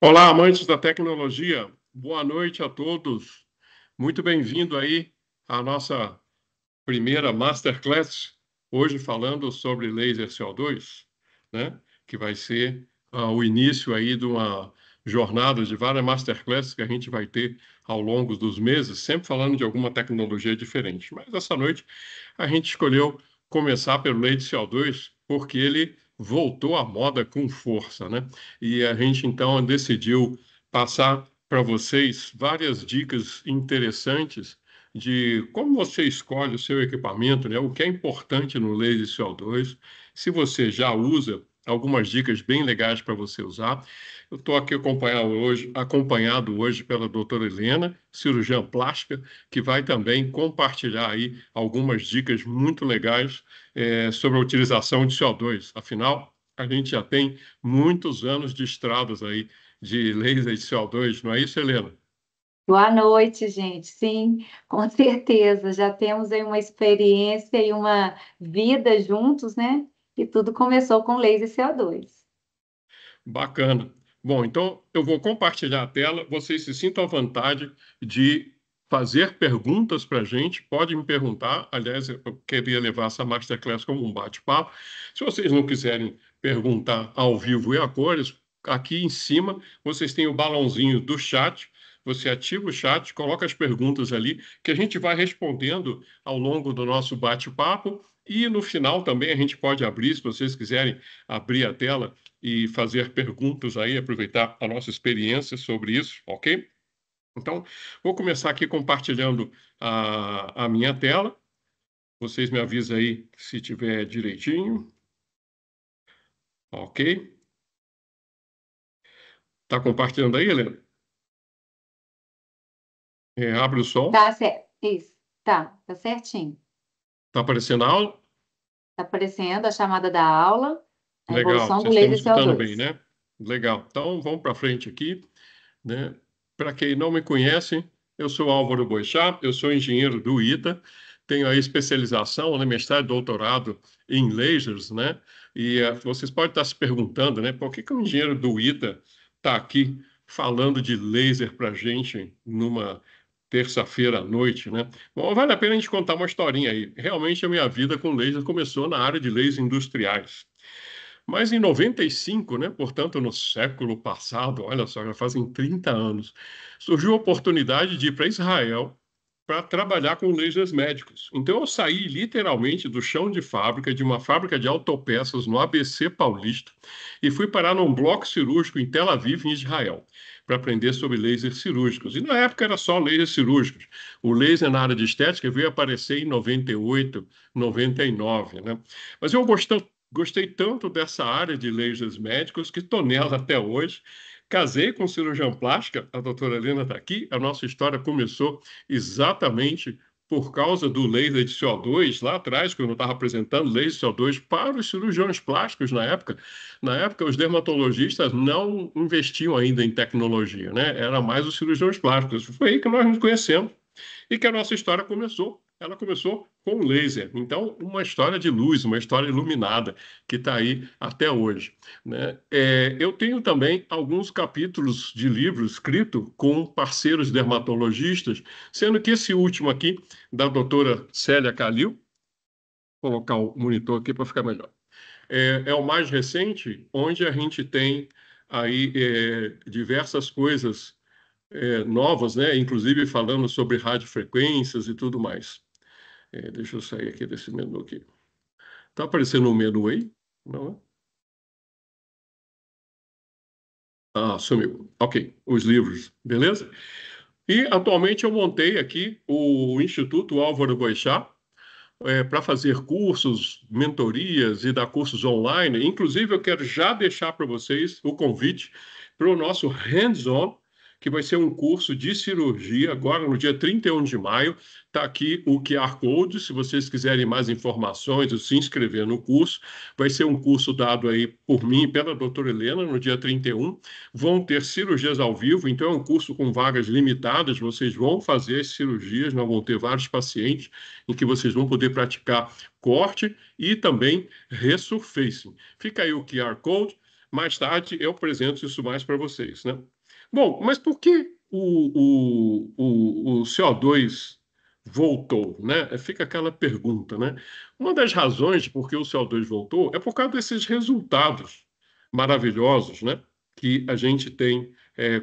Olá, amantes da tecnologia. Boa noite a todos. Muito bem-vindo aí à nossa primeira Masterclass, hoje falando sobre laser CO2, né? Que vai ser o início aí de uma jornada de várias Masterclasses que a gente vai ter ao longo dos meses, sempre falando de alguma tecnologia diferente. Mas essa noite a gente escolheu começar pelo laser CO2 porque ele voltou à moda com força, né? E a gente então decidiu passar para vocês várias dicas interessantes de como você escolhe o seu equipamento, né? O que é importante no laser CO2, se você já usa, algumas dicas bem legais para você usar. Eu estou aqui acompanhado hoje pela doutora Helena, cirurgiã plástica, que vai também compartilhar aí algumas dicas muito legais sobre a utilização de CO2. Afinal, a gente já tem muitos anos de estradas aí de laser de CO2, não é isso, Helena? Boa noite, gente. Sim, com certeza. Já temos aí uma experiência e uma vida juntos, né? E tudo começou com laser CO2. Bacana. Bom, então eu vou compartilhar a tela. Vocês se sintam à vontade de fazer perguntas para a gente. Pode me perguntar. Aliás, eu queria levar essa masterclass como um bate-papo. Se vocês não quiserem perguntar ao vivo e a cores, aqui em cima vocês têm o balãozinho do chat. Você ativa o chat, coloca as perguntas ali, que a gente vai respondendo ao longo do nosso bate-papo. E no final também a gente pode abrir, se vocês quiserem abrir a tela e fazer perguntas aí, aproveitar a nossa experiência sobre isso, ok? Então, vou começar aqui compartilhando a minha tela. Vocês me avisam aí se tiver direitinho, ok? Tá compartilhando aí, Helena? Abre o som. Tá certo. Isso. Tá certinho. Tá aparecendo a aula? Tá aparecendo a chamada da aula, a Legal, evolução do vocês estão me laser escutando bem, CO2. né? Legal. Então, vamos para frente aqui, né? Para quem não me conhece, eu sou Álvaro Boixá, eu sou engenheiro do ITA, tenho a especialização, né, mestrado e doutorado em lasers, né? E vocês podem estar se perguntando, né, por que que o engenheiro do ITA está aqui falando de laser para a gente numa terça-feira à noite, né? Bom, vale a pena a gente contar uma historinha aí. Realmente a minha vida com laser começou na área de lasers industriais. Mas em 95, né, portanto, no século passado, olha só, já fazem 30 anos, surgiu a oportunidade de ir para Israel para trabalhar com lasers médicos. Então, eu saí literalmente do chão de fábrica, de uma fábrica de autopeças no ABC Paulista, e fui parar num bloco cirúrgico em Tel Aviv, em Israel, para aprender sobre lasers cirúrgicos. E na época era só lasers cirúrgicos. O laser na área de estética veio aparecer em 98, 99, né? Mas eu gostei tanto dessa área de lasers médicos que estou nela até hoje. Casei com cirurgião plástica, a doutora Helena está aqui. A nossa história começou exatamente por causa do laser de CO2, lá atrás, quando eu estava apresentando laser de CO2 para os cirurgiões plásticos na época. Na época, os dermatologistas não investiam ainda em tecnologia, né? Era mais os cirurgiões plásticos. Foi aí que nós nos conhecemos e que a nossa história começou. Ela começou com laser. Então, uma história de luz, uma história iluminada, que está aí até hoje, né? Eu tenho também alguns capítulos de livro escrito com parceiros dermatologistas, sendo que esse último aqui, da doutora Célia Calil, vou colocar o monitor aqui para ficar melhor, é o mais recente, onde a gente tem aí diversas coisas novas, né? Inclusive falando sobre radiofrequências e tudo mais. Deixa eu sair aqui desse menu aqui. Tá aparecendo um menu aí? Não é? Ah, sumiu. Ok, os livros, beleza? E atualmente eu montei aqui o Instituto Álvaro Boixá para fazer cursos, mentorias e dar cursos online. Inclusive, eu quero já deixar para vocês o convite para o nosso hands-on, que vai ser um curso de cirurgia, agora no dia 31 de maio. Está aqui o QR Code, se vocês quiserem mais informações ou se inscrever no curso. Vai ser um curso dado aí por mim e pela doutora Helena no dia 31. Vão ter cirurgias ao vivo, então é um curso com vagas limitadas. Vocês vão fazer as cirurgias, não vão ter vários pacientes em que vocês vão poder praticar corte e também resurfacing. Fica aí o QR Code, Mais tarde eu apresento isso mais para vocês, né? Bom, mas por que o CO2 voltou, né? Fica aquela pergunta, né? Uma das razões por que o CO2 voltou é por causa desses resultados maravilhosos, né? Que a gente tem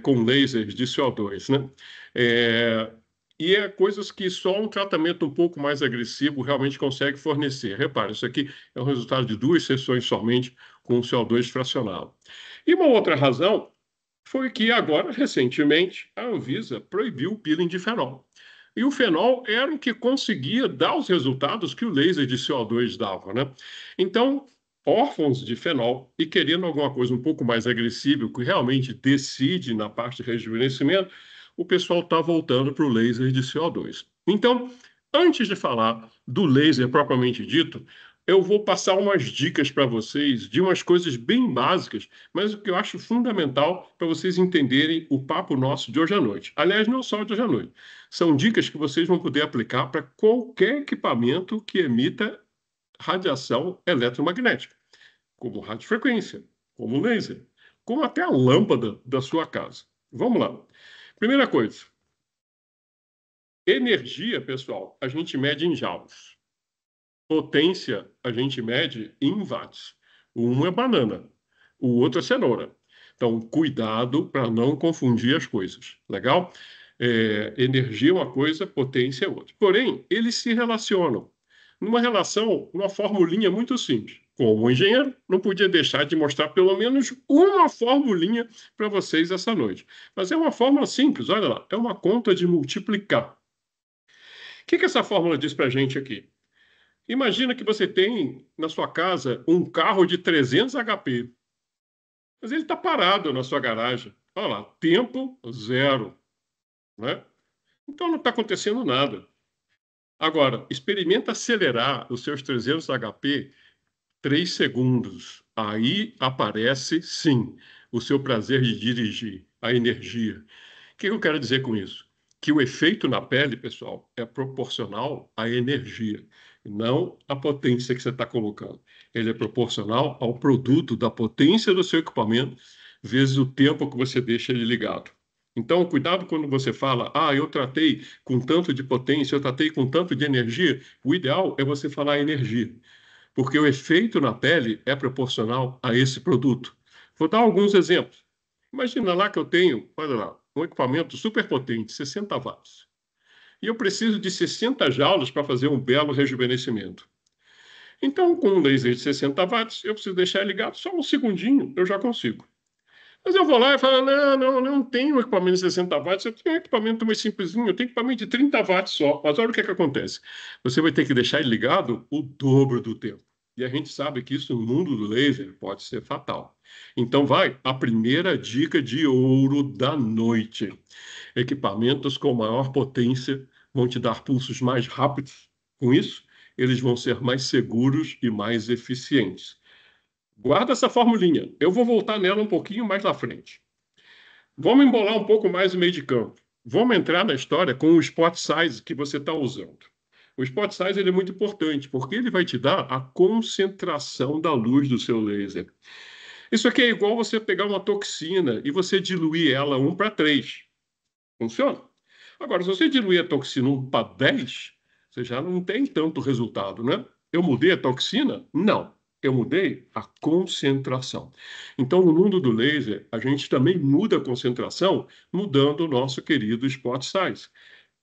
com lasers de CO2, né? É, e é coisas que só um tratamento um pouco mais agressivo realmente consegue fornecer. Repare, isso aqui é o resultado de 2 sessões somente com o CO2 fracionado. E uma outra razão foi que agora, recentemente, a Anvisa proibiu o peeling de fenol. E o fenol era o que conseguia dar os resultados que o laser de CO2 dava, né? Então, órfãos de fenol e querendo alguma coisa um pouco mais agressiva, que realmente decide na parte de rejuvenescimento, o pessoal está voltando para o laser de CO2. Então, antes de falar do laser propriamente dito, eu vou passar umas dicas para vocês de umas coisas bem básicas, mas o que eu acho fundamental para vocês entenderem o papo nosso de hoje à noite. Aliás, não só de hoje à noite. São dicas que vocês vão poder aplicar para qualquer equipamento que emita radiação eletromagnética, como radiofrequência, como laser, como até a lâmpada da sua casa. Vamos lá. Primeira coisa, energia, pessoal, a gente mede em joules. Potência, a gente mede em watts. Um é banana, o outro é cenoura. Então, cuidado para não confundir as coisas. Legal? Energia é uma coisa, potência é outra. Porém, eles se relacionam. Numa relação, uma formulinha muito simples. Como engenheiro, não podia deixar de mostrar pelo menos uma formulinha para vocês essa noite. Mas é uma fórmula simples, olha lá, é uma conta de multiplicar. O que essa fórmula diz para a gente aqui? Imagina que você tem na sua casa um carro de 300 HP, mas ele está parado na sua garagem. Olha lá, tempo zero, né? Então não está acontecendo nada. Agora, experimenta acelerar os seus 300 HP 3 segundos. Aí aparece, sim, o seu prazer de dirigir, a energia. O que eu quero dizer com isso? Que o efeito na pele, pessoal, é proporcional à energia, não à potência que você está colocando. Ele é proporcional ao produto da potência do seu equipamento, vezes o tempo que você deixa ele ligado. Então, cuidado quando você fala, eu tratei com tanto de potência, eu tratei com tanto de energia. O ideal é você falar energia, porque o efeito na pele é proporcional a esse produto. Vou dar alguns exemplos. Imagina lá que eu tenho, olha lá, um equipamento super potente, 60 watts. E eu preciso de 60 joules para fazer um belo rejuvenescimento. Então, com um laser de 60 watts, eu preciso deixar ligado só um segundinho, eu já consigo. Mas eu vou lá e falo, não tenho equipamento de 60 watts, eu tenho um equipamento mais simplesinho, eu tenho equipamento de 30 watts só. Mas olha o que acontece. Você vai ter que deixar ele ligado o dobro do tempo. E a gente sabe que isso no mundo do laser pode ser fatal. Então vai a primeira dica de ouro da noite. Equipamentos com maior potência vão te dar pulsos mais rápidos. Com isso, eles vão ser mais seguros e mais eficientes. Guarda essa formulinha. Eu vou voltar nela um pouquinho mais na frente. Vamos embolar um pouco mais o meio de campo. Vamos entrar na história com o spot size que você está usando. O spot size ele é muito importante, porque ele vai te dar a concentração da luz do seu laser. Isso aqui é igual você pegar uma toxina e você diluir ela 1:3. Funciona? Agora, se você diluir a toxina 1:10, você já não tem tanto resultado, né? Eu mudei a toxina? Não. Eu mudei a concentração. Então, no mundo do laser, a gente também muda a concentração, mudando o nosso querido spot size.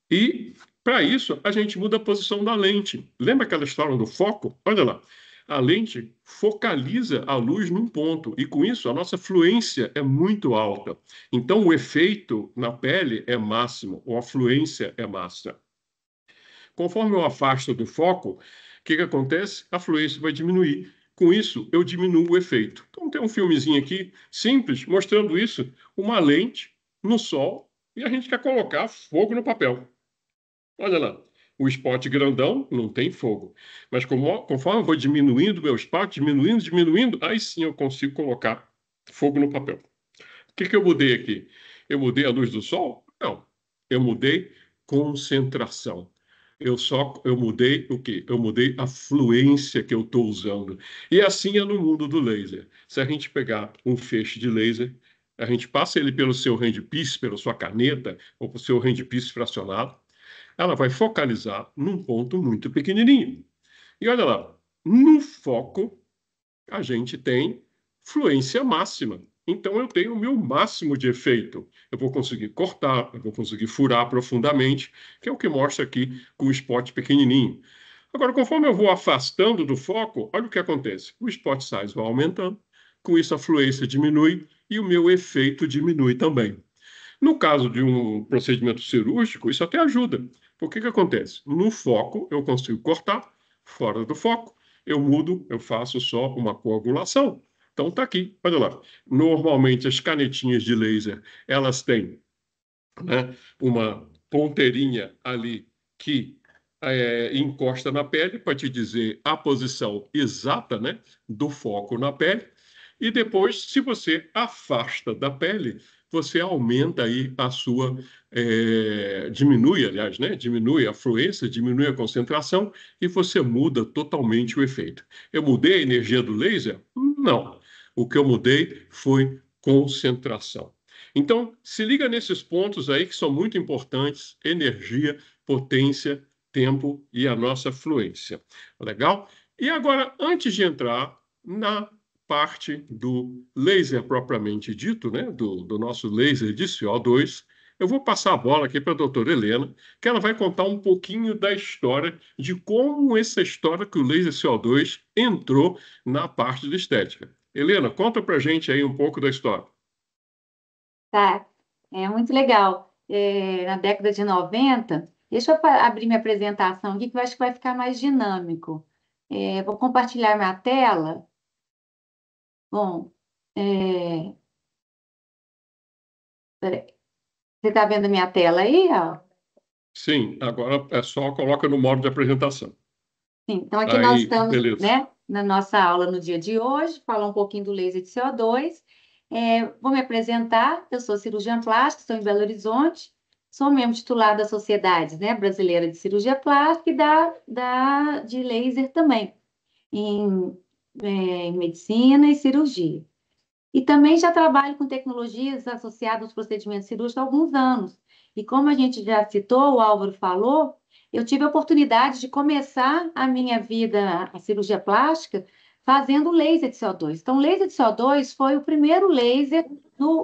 E, para isso, a gente muda a posição da lente. Lembra aquela história do foco? Olha lá. A lente focaliza a luz num ponto e, com isso, a nossa fluência é muito alta. Então, o efeito na pele é máximo, ou a fluência é máxima. Conforme eu afasto do foco, o que acontece? A fluência vai diminuir. Com isso, eu diminuo o efeito. Então, tem um filmezinho aqui, simples, mostrando isso, uma lente no sol, e a gente quer colocar fogo no papel. Olha lá, o spot grandão não tem fogo. Mas conforme eu vou diminuindo o meu spot, diminuindo, aí sim eu consigo colocar fogo no papel. O que eu mudei aqui? Eu mudei a luz do sol? Não. Eu mudei concentração. Eu mudei o quê? Eu mudei a fluência que eu estou usando. E assim é no mundo do laser. Se a gente pegar um feixe de laser, a gente passa ele pelo seu handpiece, pela sua caneta, ou pelo seu handpiece fracionado, ela vai focalizar num ponto muito pequenininho. E olha lá, no foco, a gente tem fluência máxima. Então eu tenho o meu máximo de efeito. Eu vou conseguir cortar, eu vou conseguir furar profundamente, que é o que mostra aqui com o spot pequenininho. Agora, conforme eu vou afastando do foco, olha o que acontece. O spot size vai aumentando, com isso a fluência diminui e o meu efeito diminui também. No caso de um procedimento cirúrgico, isso até ajuda. Porque o que acontece? No foco, eu consigo cortar, fora do foco, eu mudo, eu faço só uma coagulação. Então tá aqui, olha lá. Normalmente as canetinhas de laser, elas têm, né, uma ponteirinha ali que encosta na pele para te dizer a posição exata, né, do foco na pele. E depois, se você afasta da pele, você aumenta aí a sua, diminui, aliás, né, diminui a fluência, diminui a concentração e você muda totalmente o efeito. Eu mudei a energia do laser? Não. O que eu mudei foi concentração. Então, se liga nesses pontos aí que são muito importantes: energia, potência, tempo e a nossa fluência. Legal? E agora, antes de entrar na parte do laser propriamente dito, né, do nosso laser de CO2, eu vou passar a bola aqui para a doutora Helena, que ela vai contar um pouquinho da história, de como essa história que o laser CO2 entrou na parte de estética. Helena, conta para a gente aí um pouco da história. Tá, é muito legal. Na década de 90, deixa eu abrir minha apresentação aqui, que eu acho que vai ficar mais dinâmico. Vou compartilhar minha tela. Bom, é, peraí. Você está vendo a minha tela aí? Ó? Sim, agora é só coloca no modo de apresentação. Sim, então aqui nós Aí, estamos, beleza. né, na nossa aula no dia de hoje, falar um pouquinho do laser de CO2. Vou me apresentar, eu sou cirurgiã plástica, estou em Belo Horizonte, sou membro titular da Sociedade, né, Brasileira de Cirurgia Plástica e de laser também, em, em medicina e cirurgia. E também já trabalho com tecnologias associadas aos procedimentos cirúrgicos há alguns anos. E como a gente já citou, o Álvaro falou, eu tive a oportunidade de começar a minha vida, a cirurgia plástica, fazendo laser de CO2. Então, laser de CO2 foi o primeiro laser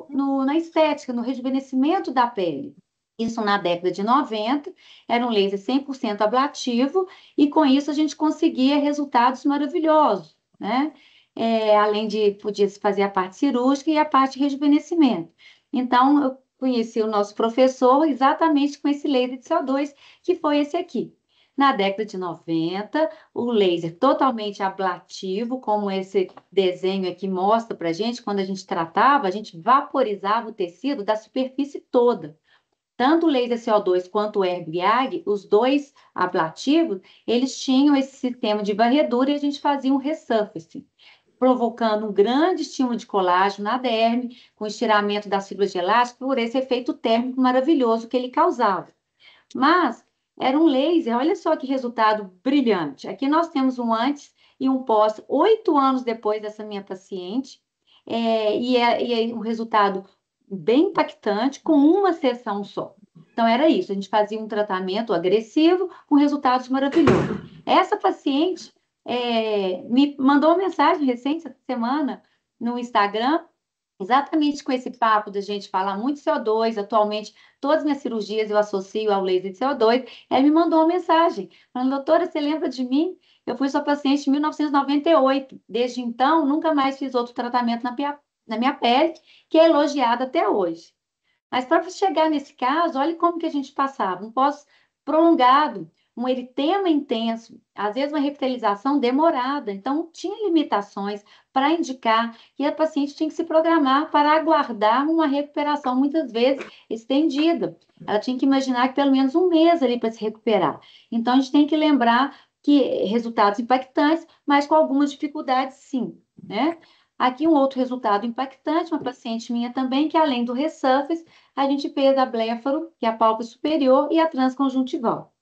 na estética, no rejuvenescimento da pele. Isso na década de 90, era um laser 100% ablativo, e com isso a gente conseguia resultados maravilhosos, né? Além de podia se fazer a parte cirúrgica e a parte de rejuvenescimento. Então, eu conheci o nosso professor exatamente com esse laser de CO2, que foi esse aqui. Na década de 90, o laser totalmente ablativo, como esse desenho aqui mostra para a gente, quando a gente tratava, a gente vaporizava o tecido da superfície toda. Tanto o laser CO2 quanto o Erbiag, os dois ablativos, eles tinham esse sistema de varredura e a gente fazia um resurfacing, provocando um grande estímulo de colágeno na derme, com estiramento das fibras de elástico, por esse efeito térmico maravilhoso que ele causava. Mas era um laser, olha só que resultado brilhante. Aqui nós temos um antes e um pós, 8 anos depois dessa minha paciente, e é um resultado bem impactante, com uma sessão só. Então, era isso, a gente fazia um tratamento agressivo com resultados maravilhosos. Essa paciente me mandou uma mensagem recente, essa semana, no Instagram, exatamente com esse papo da gente falar muito de CO2. Atualmente, todas as minhas cirurgias eu associo ao laser de CO2. Ela me mandou uma mensagem, falando: doutora, você lembra de mim? Eu fui sua paciente em 1998. Desde então, nunca mais fiz outro tratamento na minha pele, que é elogiado até hoje. Mas para chegar nesse caso, olha como que a gente passava: um pós prolongado, um eritema intenso, às vezes uma revitalização demorada. Então, tinha limitações para indicar que a paciente tinha que se programar para aguardar uma recuperação, muitas vezes estendida. Ela tinha que imaginar que pelo menos um mês ali para se recuperar. Então, a gente tem que lembrar que resultados impactantes, mas com algumas dificuldades, sim, né? Aqui um outro resultado impactante, uma paciente minha também, que além do resurface, a gente fez a blefaro, que é a pálpebra superior, e a transconjuntival.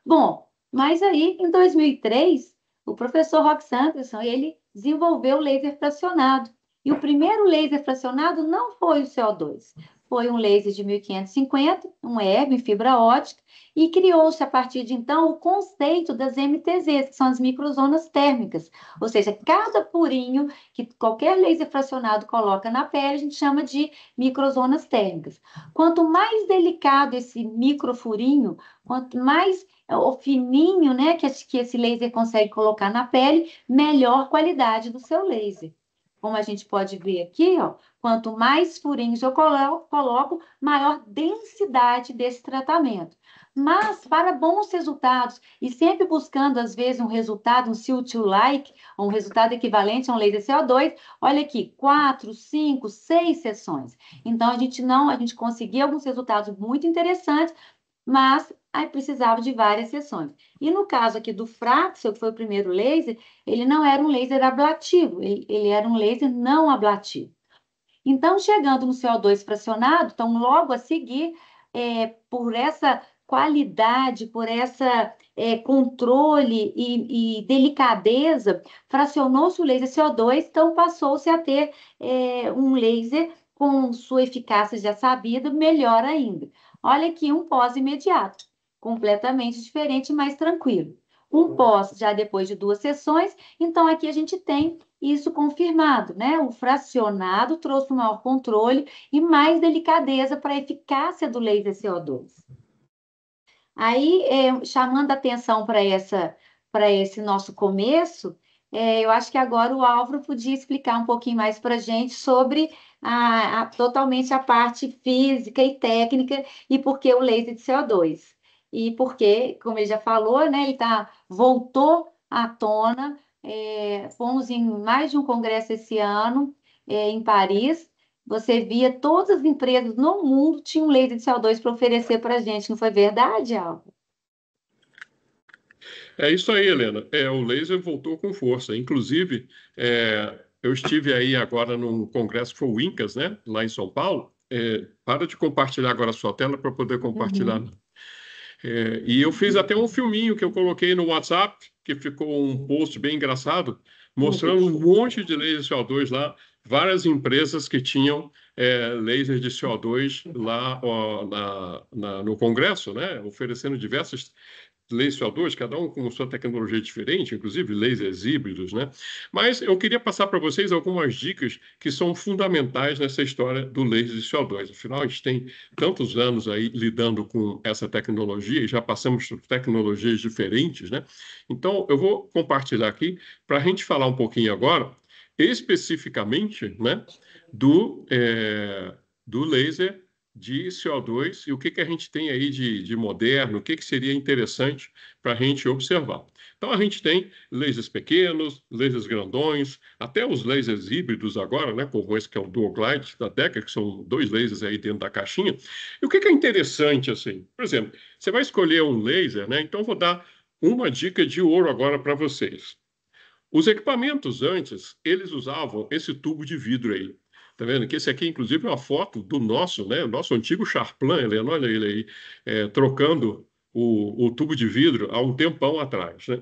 Bom, mas aí, em 2003, o professor Rock Sanderson, ele desenvolveu o laser fracionado. E o primeiro laser fracionado não foi o CO2, foi um laser de 1550, um EB em fibra ótica, e criou-se a partir de então o conceito das MTZs, que são as microzonas térmicas. Ou seja, cada furinho que qualquer laser fracionado coloca na pele, a gente chama de microzonas térmicas. Quanto mais delicado esse microfurinho, quanto mais o fininho, né, que esse laser consegue colocar na pele, melhor qualidade do seu laser. Como a gente pode ver aqui, ó, quanto mais furinhos eu coloco, maior densidade desse tratamento. Mas, para bons resultados, e sempre buscando, às vezes, um resultado, um CO2-like, um resultado equivalente a um laser CO2, olha aqui, 4, 5, 6 sessões. Então, a gente conseguia alguns resultados muito interessantes, mas aí precisava de várias sessões. E no caso aqui do Fraxel, que foi o primeiro laser, ele não era um laser ablativo, ele era um laser não ablativo. Então, chegando no CO2 fracionado, então logo a seguir, por essa qualidade, por essa controle e delicadeza, fracionou-se o laser CO2, então passou-se a ter um laser com sua eficácia já sabida, melhor ainda. Olha aqui um pós imediato, completamente diferente, mais tranquilo. Um pós já depois de 2 sessões, então aqui a gente tem isso confirmado, né? O fracionado trouxe um maior controle e mais delicadeza para a eficácia do laser CO2. Aí, chamando atenção para esse nosso começo, eu acho que agora o Álvaro podia explicar um pouquinho mais para a gente sobre totalmente a parte física e técnica e por que o laser de CO2. E porque, como ele já falou, né, voltou à tona. Fomos em mais de um congresso esse ano, em Paris. Você via todas as empresas no mundo tinham laser de CO2 para oferecer para a gente, não foi verdade, Alvo? É isso aí, Helena. O laser voltou com força. Inclusive, eu estive aí agora num congresso que foi o INCAS, né, lá em São Paulo. Para de compartilhar agora a sua tela para poder compartilhar. Uhum. E eu fiz até um filminho que eu coloquei no WhatsApp, que ficou um post bem engraçado, mostrando um monte de laser de CO2 lá, várias empresas que tinham laser de CO2 lá ó, no Congresso, né, oferecendo diversas lasers CO2, cada um com sua tecnologia diferente, inclusive lasers híbridos, né? Mas eu queria passar para vocês algumas dicas que são fundamentais nessa história do laser de CO2. Afinal, a gente tem tantos anos aí lidando com essa tecnologia e já passamos por tecnologias diferentes, né? Então, eu vou compartilhar aqui para a gente falar um pouquinho agora, especificamente, né, do, do laser de CO2 e o que que a gente tem aí de moderno, o que que seria interessante para a gente observar. Então, a gente tem lasers pequenos, lasers grandões, até os lasers híbridos agora, né, como esse que é o Dual Glide da Deca, que são 2 lasers aí dentro da caixinha. E o que que é interessante, assim? Por exemplo, você vai escolher um laser, né? Então, eu vou dar uma dica de ouro agora para vocês. Os equipamentos antes, eles usavam esse tubo de vidro aí. Tá vendo? Que esse aqui, inclusive, é uma foto do nosso, né? O nosso antigo Charplan, Helena, olha ele aí, trocando o tubo de vidro há um tempão atrás, né?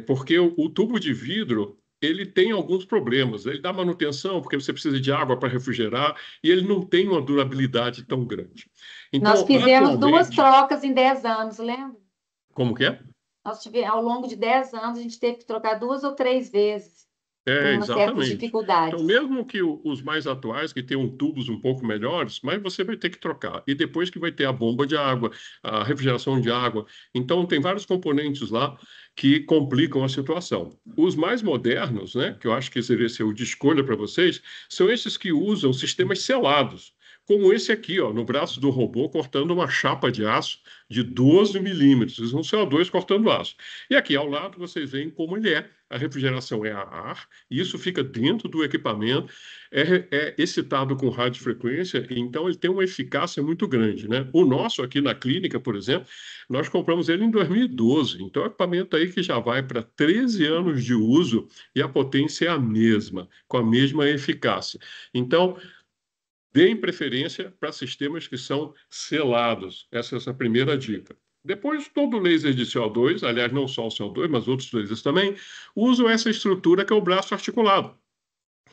Porque o tubo de vidro, ele tem alguns problemas. Ele dá manutenção, porque você precisa de água para refrigerar, e ele não tem uma durabilidade tão grande. Nós Então, fizemos 2 atualmente, trocas em 10 anos, lembra? como que é? Ao longo de 10 anos, a gente teve que trocar 2 ou 3 vezes, com uma certas Exatamente. Então, dificuldades. mesmo que os mais atuais, que tenham tubos um pouco melhores, mas você vai ter que trocar. E depois que vai ter a bomba de água, a refrigeração de água. Então, tem vários componentes lá que complicam a situação. Os mais modernos, né, que eu acho que seria ser o de escolha para vocês, são esses que usam sistemas selados. Como esse aqui, ó, no braço do robô, cortando uma chapa de aço de 12 milímetros, um CO2 cortando aço. E aqui ao lado vocês veem como ele é. A refrigeração é a ar, e isso fica dentro do equipamento, é excitado com radiofrequência, então ele tem uma eficácia muito grande, né? O nosso aqui na clínica, por exemplo, nós compramos ele em 2012, então é um equipamento aí que já vai para 13 anos de uso e a potência é a mesma, com a mesma eficácia. Então, deem preferência para sistemas que são selados. Essa é a primeira dica. Depois, todo laser de CO2, aliás, não só o CO2, mas outros lasers também, usam essa estrutura que é o braço articulado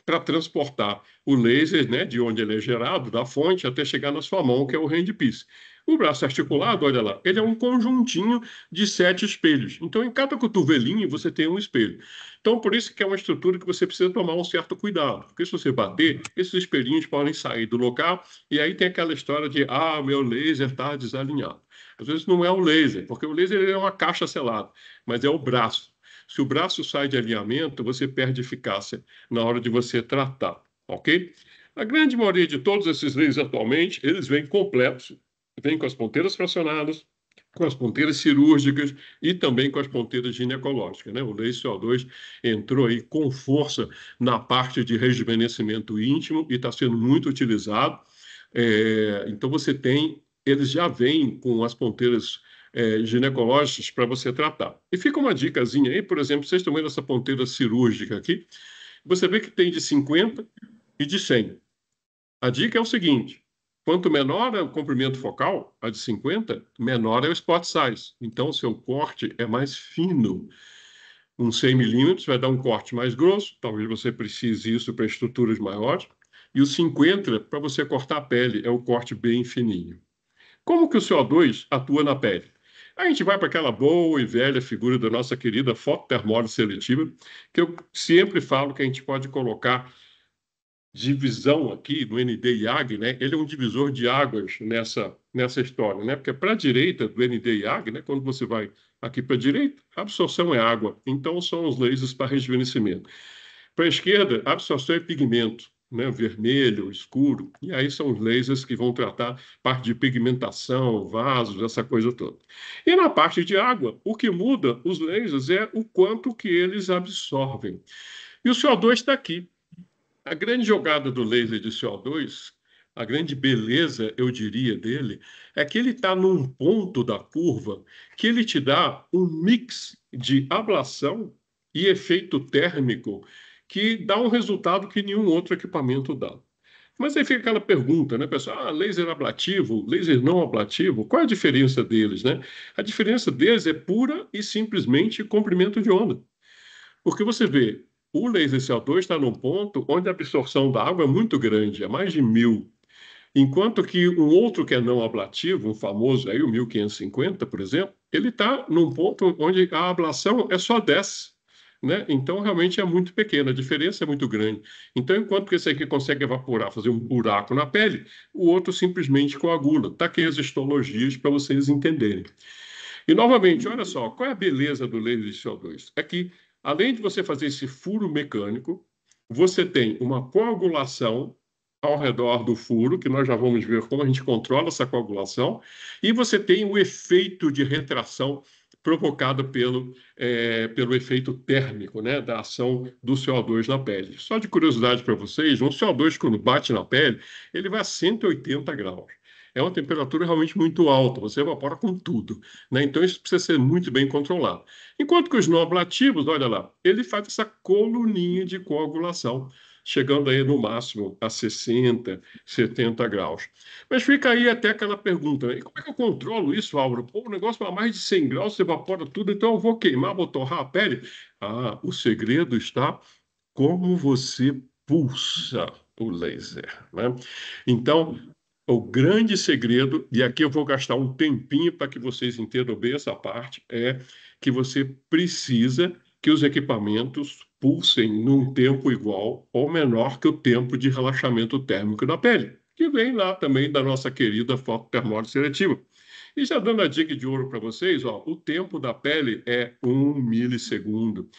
para transportar o laser, né, de onde ele é gerado, da fonte, até chegar na sua mão, que é o handpiece. O braço articulado, olha lá, ele é um conjuntinho de 7 espelhos. Então, em cada cotovelinho, você tem um espelho. Então, por isso que é uma estrutura que você precisa tomar um certo cuidado. Porque se você bater, esses espelhinhos podem sair do local, e aí tem aquela história de, meu laser está desalinhado. Às vezes não é o laser, porque o laser é uma caixa selada, mas é o braço. Se o braço sai de alinhamento, você perde eficácia na hora de você tratar, ok? A grande maioria de todos esses lasers atualmente, eles vêm completos, vêm com as ponteiras fracionadas, com as ponteiras cirúrgicas e também com as ponteiras ginecológicas, né? O laser CO2 entrou aí com força na parte de rejuvenescimento íntimo e está sendo muito utilizado. Então você tem, eles já vêm com as ponteiras ginecológicas para você tratar. E fica uma dicasinha aí, por exemplo, vocês estão vendo essa ponteira cirúrgica aqui, você vê que tem de 50 e de 100. A dica é o seguinte: quanto menor é o comprimento focal, a de 50, menor é o spot size. Então, o seu corte é mais fino. Um 100 milímetros vai dar um corte mais grosso, talvez você precise isso para estruturas maiores. E o 50, para você cortar a pele, é um corte bem fininho. Como que o CO2 atua na pele? A gente vai para aquela boa e velha figura da nossa querida fototermólise seletiva, que eu sempre falo que a gente pode colocar divisão aqui no ND-IAG, né? Ele é um divisor de águas nessa história, né? Porque para a direita do ND-IAG, né? Quando você vai aqui para a direita, a absorção é água. Então, são os lasers para rejuvenescimento. Para a esquerda, a absorção é pigmento, né? Vermelho, escuro. E aí são os lasers que vão tratar parte de pigmentação, vasos, essa coisa toda. E na parte de água, o que muda os lasers é o quanto que eles absorvem. E o CO2 está aqui. A grande jogada do laser de CO2, a grande beleza, eu diria, dele, é que ele está num ponto da curva que ele te dá um mix de ablação e efeito térmico que dá um resultado que nenhum outro equipamento dá. Mas aí fica aquela pergunta, né, pessoal? Laser ablativo, laser não ablativo, qual é a diferença deles, né? A diferença deles é pura e simplesmente comprimento de onda. Porque você vê, o laser CO2 está num ponto onde a absorção da água é muito grande, é mais de 1.000. Enquanto que um outro que é não ablativo, um famoso aí, o 1550, por exemplo, ele está num ponto onde a ablação é só 10. Né? Então, realmente é muito pequena, a diferença é muito grande. Então, enquanto que esse aqui consegue evaporar, fazer um buraco na pele, o outro simplesmente coagula. Está aqui as histologias para vocês entenderem. E, novamente, olha só, qual é a beleza do laser de CO2? É que, além de você fazer esse furo mecânico, você tem uma coagulação ao redor do furo, que nós já vamos ver como a gente controla essa coagulação, e você tem o efeito de retração provocado pelo efeito térmico, né, da ação do CO2 na pele. Só de curiosidade para vocês, um CO2 quando bate na pele, ele vai a 180 graus. É uma temperatura realmente muito alta, você evapora com tudo, né? Então isso precisa ser muito bem controlado. Enquanto que os não ablativos, olha lá, ele faz essa coluninha de coagulação, chegando aí no máximo a 60, 70 graus. Mas fica aí até aquela pergunta, né? E como é que eu controlo isso, Álvaro? Pô, o negócio para mais de 100 graus, você evapora tudo, então eu vou queimar, vou torrar a pele? O segredo está como você pulsa o laser, né? Então, o grande segredo, e aqui eu vou gastar um tempinho para que vocês entendam bem essa parte, é que você precisa que os equipamentos pulsem num tempo igual ou menor que o tempo de relaxamento térmico da pele, que vem lá também da nossa querida fototermólise seletiva. E já dando a dica de ouro para vocês, ó, o tempo da pele é 1 milissegundo.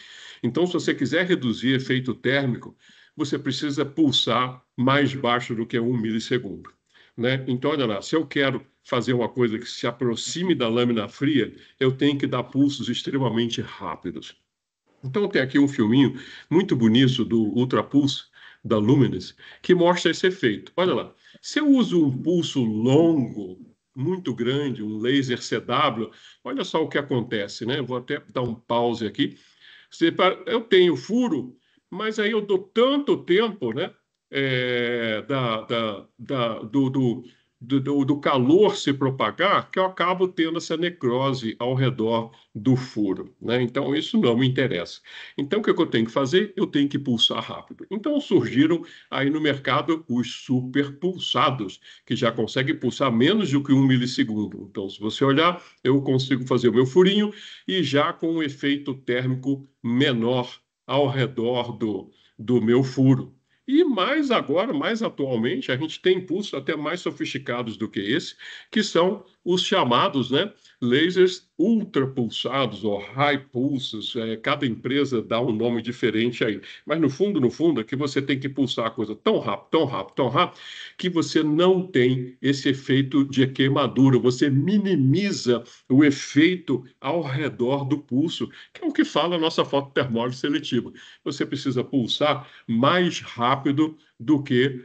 Então, se você quiser reduzir efeito térmico, você precisa pulsar mais baixo do que 1 milissegundo. Né? Então, olha lá, se eu quero fazer uma coisa que se aproxime da lâmina fria, eu tenho que dar pulsos extremamente rápidos. Então, tem aqui um filminho muito bonito do Ultrapulse, da Luminous, que mostra esse efeito. Olha lá, se eu uso um pulso longo, muito grande, um laser CW, olha só o que acontece, né? Vou até dar um pause aqui. Eu tenho furo, mas aí eu dou tanto tempo, né? do calor se propagar, que eu acabo tendo essa necrose ao redor do furo, né? Então, isso não me interessa. Então, o que eu tenho que fazer? Eu tenho que pulsar rápido. Então, surgiram aí no mercado os superpulsados, que já conseguem pulsar menos do que 1 milissegundo. Então, se você olhar, eu consigo fazer o meu furinho e já com um efeito térmico menor ao redor do meu furo. E mais agora, mais atualmente, a gente tem impulsos até mais sofisticados do que esse, que são os chamados, né, lasers ultrapulsados ou high pulses. Cada empresa dá um nome diferente aí. Mas no fundo, é que você tem que pulsar a coisa tão rápido, tão rápido, tão rápido, que você não tem esse efeito de queimadura. Você minimiza o efeito ao redor do pulso, que é o que fala a nossa fototermólise seletiva. Você precisa pulsar mais rápido do que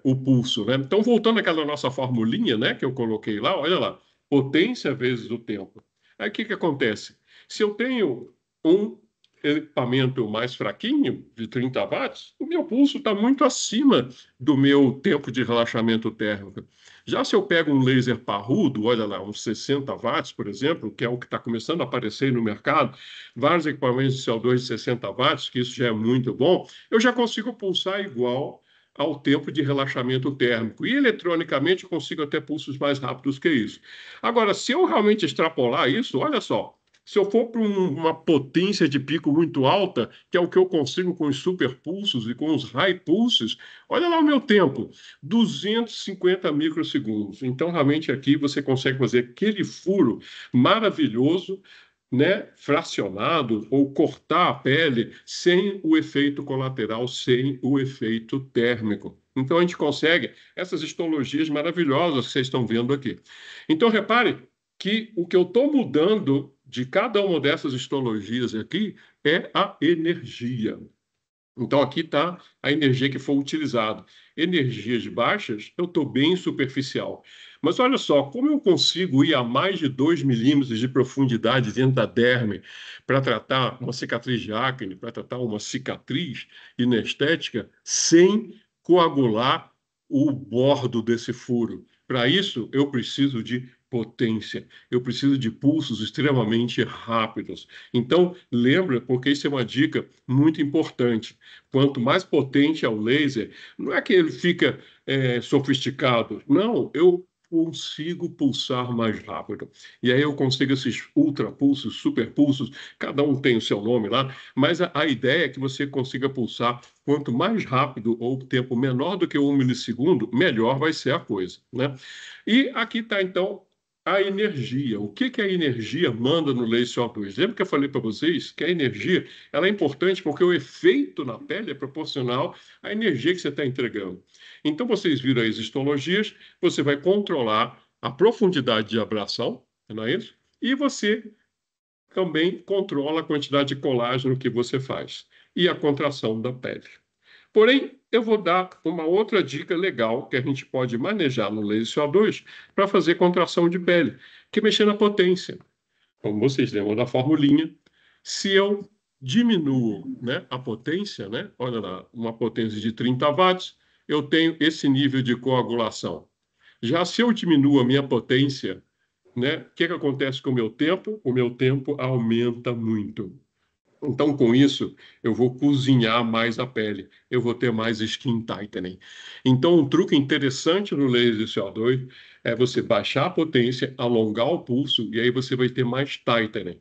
o pulso, né? Então, voltando àquela nossa formulinha, né, que eu coloquei lá, olha lá, potência vezes o tempo. Aí o que acontece? Se eu tenho um equipamento mais fraquinho, de 30 watts, o meu pulso está muito acima do meu tempo de relaxamento térmico. Já se eu pego um laser parrudo, olha lá, uns 60 watts, por exemplo, que é o que está começando a aparecer no mercado, vários equipamentos de CO2 de 60 watts, que isso já é muito bom, eu já consigo pulsar igual ao tempo de relaxamento térmico. E eletronicamente eu consigo até pulsos mais rápidos que isso. Agora, se eu realmente extrapolar isso, olha só, se eu for para uma potência de pico muito alta, que é o que eu consigo com os super pulsos e com os high pulses, olha lá o meu tempo, 250 microsegundos. Então, realmente aqui você consegue fazer aquele furo maravilhoso, né, fracionado ou cortar a pele sem o efeito colateral, sem o efeito térmico. Então a gente consegue essas histologias maravilhosas que vocês estão vendo aqui. Então repare que o que eu estou mudando de cada uma dessas histologias aqui é a energia. Então, aqui está a energia que foi utilizada. Energias baixas, eu estou bem superficial. Mas olha só, como eu consigo ir a mais de 2 milímetros de profundidade dentro da derme para tratar uma cicatriz de acne, para tratar uma cicatriz inestética, sem coagular o bordo desse furo. Para isso, eu preciso de potência, eu preciso de pulsos extremamente rápidos. Então, lembra, porque isso é uma dica muito importante. Quanto mais potente é o laser, não é que ele fica sofisticado, não, eu consigo pulsar mais rápido. E aí eu consigo esses ultrapulsos, superpulsos, cada um tem o seu nome lá, mas a ideia é que você consiga pulsar quanto mais rápido ou tempo menor do que 1 milissegundo, melhor vai ser a coisa, né? E aqui está, então, a energia. O que a energia manda no laser CO2? Lembra que eu falei para vocês que a energia ela é importante porque o efeito na pele é proporcional à energia que você está entregando. Então, vocês viram as histologias, você vai controlar a profundidade de abração, não é isso? E você também controla a quantidade de colágeno que você faz e a contração da pele. Porém, eu vou dar uma outra dica legal que a gente pode manejar no laser CO2 para fazer contração de pele, que é mexer na potência. Como vocês lembram da formulinha, se eu diminuo, né, a potência, né, olha lá, uma potência de 30 watts, eu tenho esse nível de coagulação. Já se eu diminuo a minha potência, né, o que acontece com o meu tempo? O meu tempo aumenta muito. Então, com isso, eu vou cozinhar mais a pele, eu vou ter mais skin tightening. Então, um truque interessante no laser CO2 é você baixar a potência, alongar o pulso, e aí você vai ter mais tightening,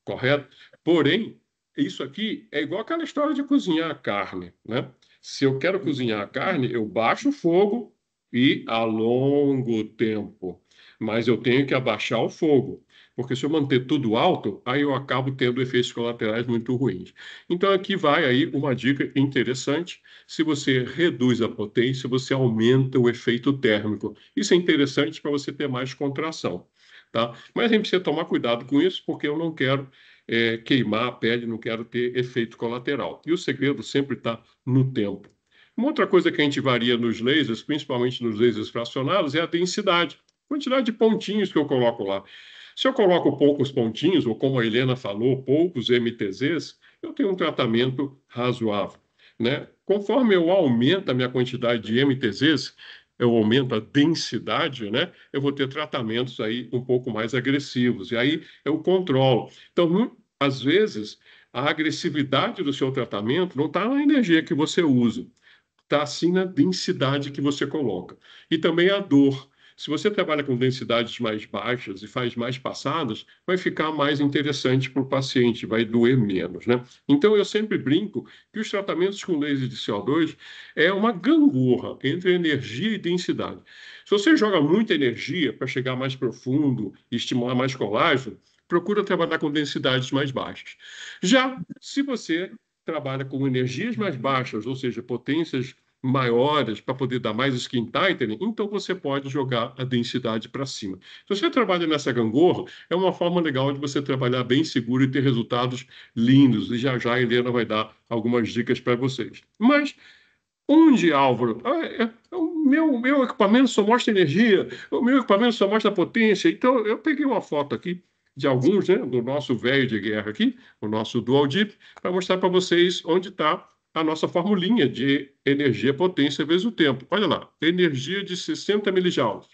correto? Porém, isso aqui é igual aquela história de cozinhar a carne, né? Se eu quero cozinhar a carne, eu baixo o fogo e alongo o tempo. Mas eu tenho que abaixar o fogo. Porque se eu manter tudo alto, aí eu acabo tendo efeitos colaterais muito ruins. Então aqui vai aí uma dica interessante. Se você reduz a potência, você aumenta o efeito térmico. Isso é interessante para você ter mais contração, tá? Mas a gente precisa tomar cuidado com isso, porque eu não quero queimar a pele, não quero ter efeito colateral. E o segredo sempre está no tempo. Uma outra coisa que a gente varia nos lasers, principalmente nos lasers fracionados, é a densidade, a quantidade de pontinhos que eu coloco lá. Se eu coloco poucos pontinhos, ou como a Helena falou, poucos MTZs, eu tenho um tratamento razoável, né? Conforme eu aumento a minha quantidade de MTZs, eu aumento a densidade, né? Eu vou ter tratamentos aí um pouco mais agressivos. E aí eu controlo. Então, às vezes, a agressividade do seu tratamento não está na energia que você usa, está assim na densidade que você coloca. E também a dor. Se você trabalha com densidades mais baixas e faz mais passadas, vai ficar mais interessante para o paciente, vai doer menos, né? Então, eu sempre brinco que os tratamentos com laser de CO2 é uma gangorra entre energia e densidade. Se você joga muita energia para chegar mais profundo e estimular mais colágeno, procura trabalhar com densidades mais baixas. Já se você trabalha com energias mais baixas, ou seja, potências maiores para poder dar mais skin tightening, então você pode jogar a densidade para cima. Se você trabalha nessa gangorra, é uma forma legal de você trabalhar bem seguro e ter resultados lindos. E já já a Helena vai dar algumas dicas para vocês. Mas onde, Álvaro? O meu equipamento só mostra energia, o meu equipamento só mostra potência. Então, eu peguei uma foto aqui de alguns, né, do nosso velho de guerra aqui, o nosso Dual Deep, para mostrar para vocês onde está a nossa formulinha de energia, potência vezes o tempo. Olha lá, energia de 60 milijoules.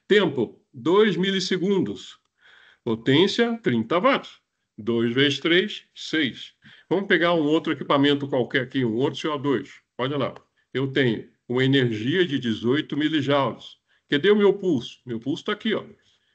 Tempo, 2 milissegundos. Potência, 30 watts. 2 vezes 3, 6. Vamos pegar um outro equipamento qualquer aqui, um outro CO2. Olha lá. Eu tenho uma energia de 18 milijoules. Cadê o meu pulso? Meu pulso está aqui, ó.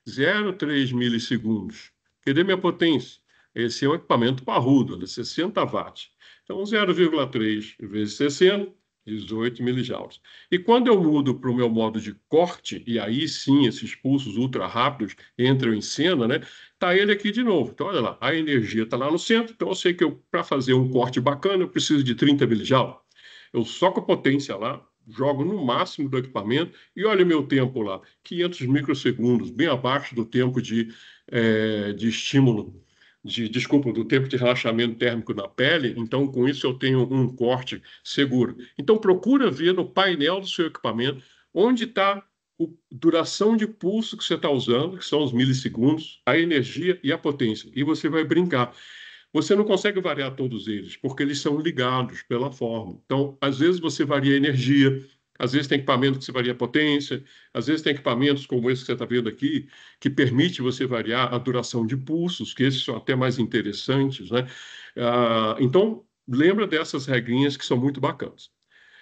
0,3 milissegundos. Cadê minha potência? Esse é um equipamento parrudo, de 60 watts. Então, 0,3 vezes 60, 18 milijoules. E quando eu mudo para o meu modo de corte, e aí sim esses pulsos ultra rápidos entram em cena, né? Tá ele aqui de novo. Então, olha lá, a energia está lá no centro. Então, eu sei que para fazer um corte bacana, eu preciso de 30 milijoules. Eu soco a potência lá, jogo no máximo do equipamento e olha o meu tempo lá, 500 microsegundos, bem abaixo do tempo de estímulo, desculpa, do tempo de relaxamento térmico na pele. Então, com isso, eu tenho um corte seguro. Então, procura ver no painel do seu equipamento onde está a duração de pulso que você está usando, que são os milissegundos, a energia e a potência. E você vai brincar. Você não consegue variar todos eles, porque eles são ligados pela forma. Então, às vezes você varia a energia, às vezes tem equipamento que você varia a potência, às vezes tem equipamentos como esse que você está vendo aqui, que permite você variar a duração de pulsos, que esses são até mais interessantes, né? Então, lembra dessas regrinhas que são muito bacanas.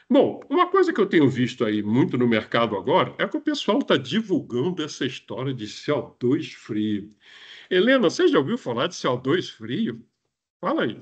Bom, uma coisa que eu tenho visto aí muito no mercado agora é que o pessoal está divulgando essa história de CO2 frio. Helena, você já ouviu falar de CO2 frio? Fala aí.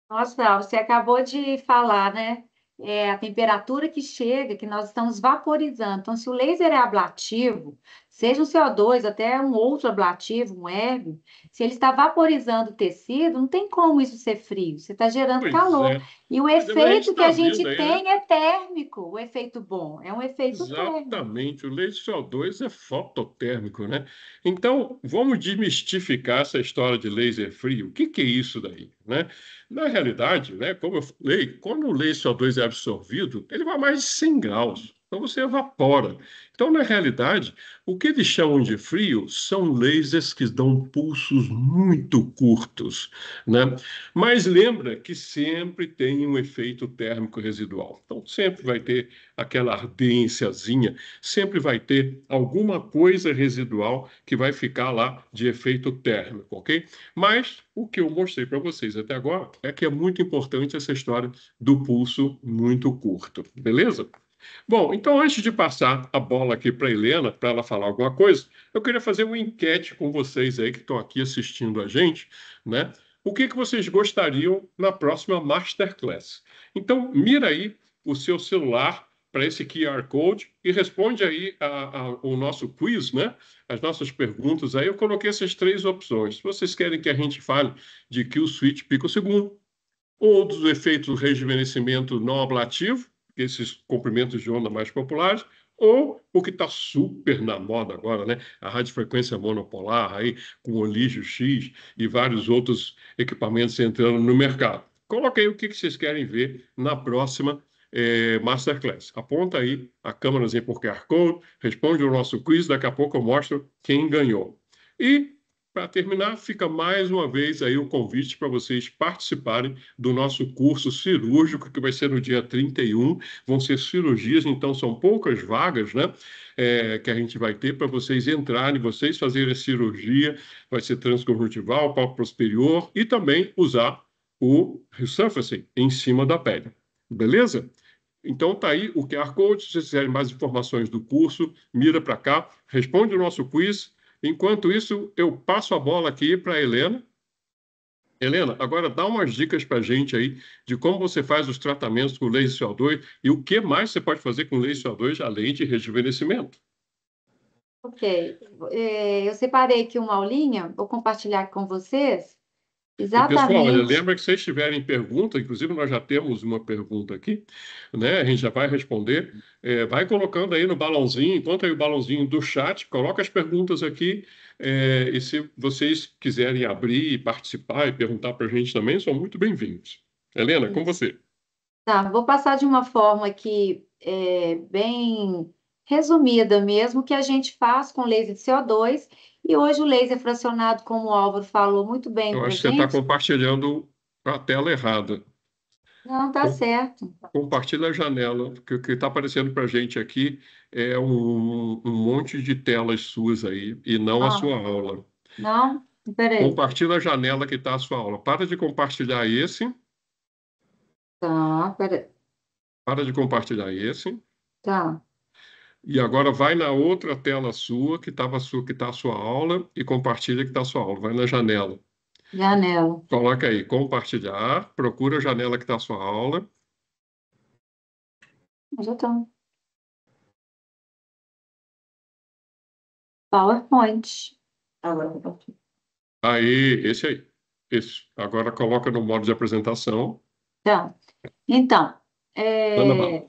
Nossa, você acabou de falar, né? É a temperatura que chega, que nós estamos vaporizando. Então, se o laser é ablativo, seja um CO2, até um outro ablativo, um hélio, se ele está vaporizando o tecido, não tem como isso ser frio. Você está gerando Pois calor. é. E o Pois é, mas a gente efeito que está a gente vendo aí, né? tem é térmico, o efeito bom. É um efeito térmico. Exatamente. O leite CO2 é fototérmico, né? Então, vamos desmistificar essa história de laser frio. O que que é isso daí, né? Na realidade, né, como eu falei, quando o leite CO2 é absorvido, ele vai a mais de 100 graus. Então, você evapora. Então, na realidade, o que eles chamam de frio são lasers que dão pulsos muito curtos, né? Mas lembra que sempre tem um efeito térmico residual. Então, sempre vai ter aquela ardênciazinha, sempre vai ter alguma coisa residual que vai ficar lá de efeito térmico, ok? Mas o que eu mostrei para vocês até agora é que é muito importante essa história do pulso muito curto, beleza? Bom, então antes de passar a bola aqui para a Helena, para ela falar alguma coisa, eu queria fazer uma enquete com vocês aí que estão aqui assistindo a gente, né? O que que vocês gostariam na próxima Masterclass? Então, mira aí o seu celular para esse QR Code e responde aí o nosso quiz, né? As nossas perguntas aí. Eu coloquei essas três opções. Se vocês querem que a gente fale de kill switch picosegundo, ou dos efeitos do rejuvenescimento não ablativo, esses comprimentos de onda mais populares, ou o que está super na moda agora, né? A radiofrequência monopolar aí com o Olígio X e vários outros equipamentos entrando no mercado. Coloquei o que vocês querem ver na próxima Masterclass. Aponta aí a câmerazinha por QR Code, responde o nosso quiz, daqui a pouco eu mostro quem ganhou. E para terminar, fica mais uma vez aí o convite para vocês participarem do nosso curso cirúrgico, que vai ser no dia 31. Vão ser cirurgias, então são poucas vagas, né? Que a gente vai ter para vocês entrarem, vocês fazerem a cirurgia, vai ser transconjuntival, palpo posterior e também usar o resurfacing em cima da pele. Beleza? Então tá aí o QR Code, se vocês quiserem mais informações do curso, mira para cá, responde o nosso quiz. Enquanto isso, eu passo a bola aqui para a Helena. Helena, agora dá umas dicas para a gente aí de como você faz os tratamentos com laser CO2 e o que mais você pode fazer com laser CO2 além de rejuvenescimento. Ok. Eu separei aqui uma aulinha, vou compartilhar com vocês E, pessoal, olha, exatamente. lembra que se vocês tiverem pergunta, inclusive nós já temos uma pergunta aqui, né? A gente já vai responder. Vai colocando aí no balãozinho, encontra aí o balãozinho do chat, coloca as perguntas aqui. E se vocês quiserem abrir e participar e perguntar para a gente também, são muito bem-vindos. Helena, com você. Tá, vou passar de uma forma aqui bem resumida mesmo, que a gente faz com laser de CO2. E hoje o laser fracionado, como o Álvaro falou muito bem Eu para acho que você está gente. compartilhando a tela errada. Não, tá certo. Compartilha a janela, porque o que está aparecendo para a gente aqui é um monte de telas suas aí, e não a Ó, sua aula. não, peraí. Compartilha a janela que está a sua aula. Para de compartilhar esse, Tá, peraí. para de compartilhar esse, Tá, e agora vai na outra tela sua, que está a sua aula, e compartilha que está a sua aula. Vai na janela. janela. Coloca aí, compartilhar, procura a janela que está a sua aula. Já tá. PowerPoint. Agora, Aí, esse aí. Esse. Agora coloca no modo de apresentação. tá. Então, Manda bala.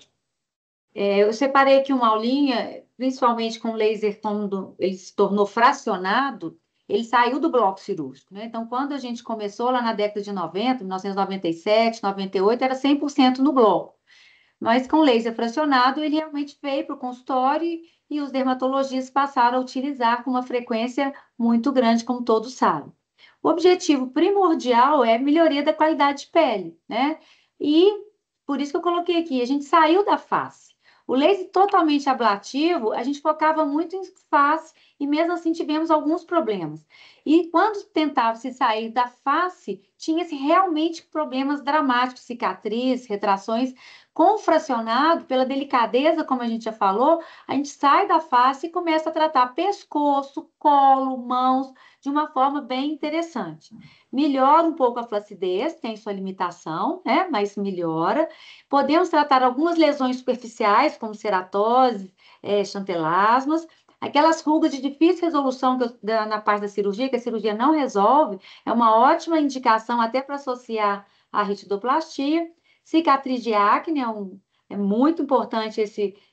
eu separei aqui uma aulinha, principalmente com laser, quando ele se tornou fracionado, ele saiu do bloco cirúrgico, né? Então, quando a gente começou lá na década de 90, 1997, 98, era 100% no bloco. Mas com laser fracionado, ele realmente veio para o consultório e os dermatologistas passaram a utilizar com uma frequência muito grande, como todos sabem. O objetivo primordial é a melhoria da qualidade de pele, né? E por isso que eu coloquei aqui, a gente saiu da face. O laser totalmente ablativo, a gente focava muito em face e mesmo assim tivemos alguns problemas. E quando tentava se sair da face, tinha-se realmente problemas dramáticos, cicatrizes, retrações. Com o fracionado, pela delicadeza, como a gente já falou, a gente sai da face e começa a tratar pescoço, colo, mãos, de uma forma bem interessante. Melhora um pouco a flacidez, tem sua limitação, né? Mas melhora. Podemos tratar algumas lesões superficiais, como ceratose, chantelasmas. Aquelas rugas de difícil resolução na parte da cirurgia, que a cirurgia não resolve, é uma ótima indicação até para associar à ritidoplastia. Cicatriz de acne é muito importante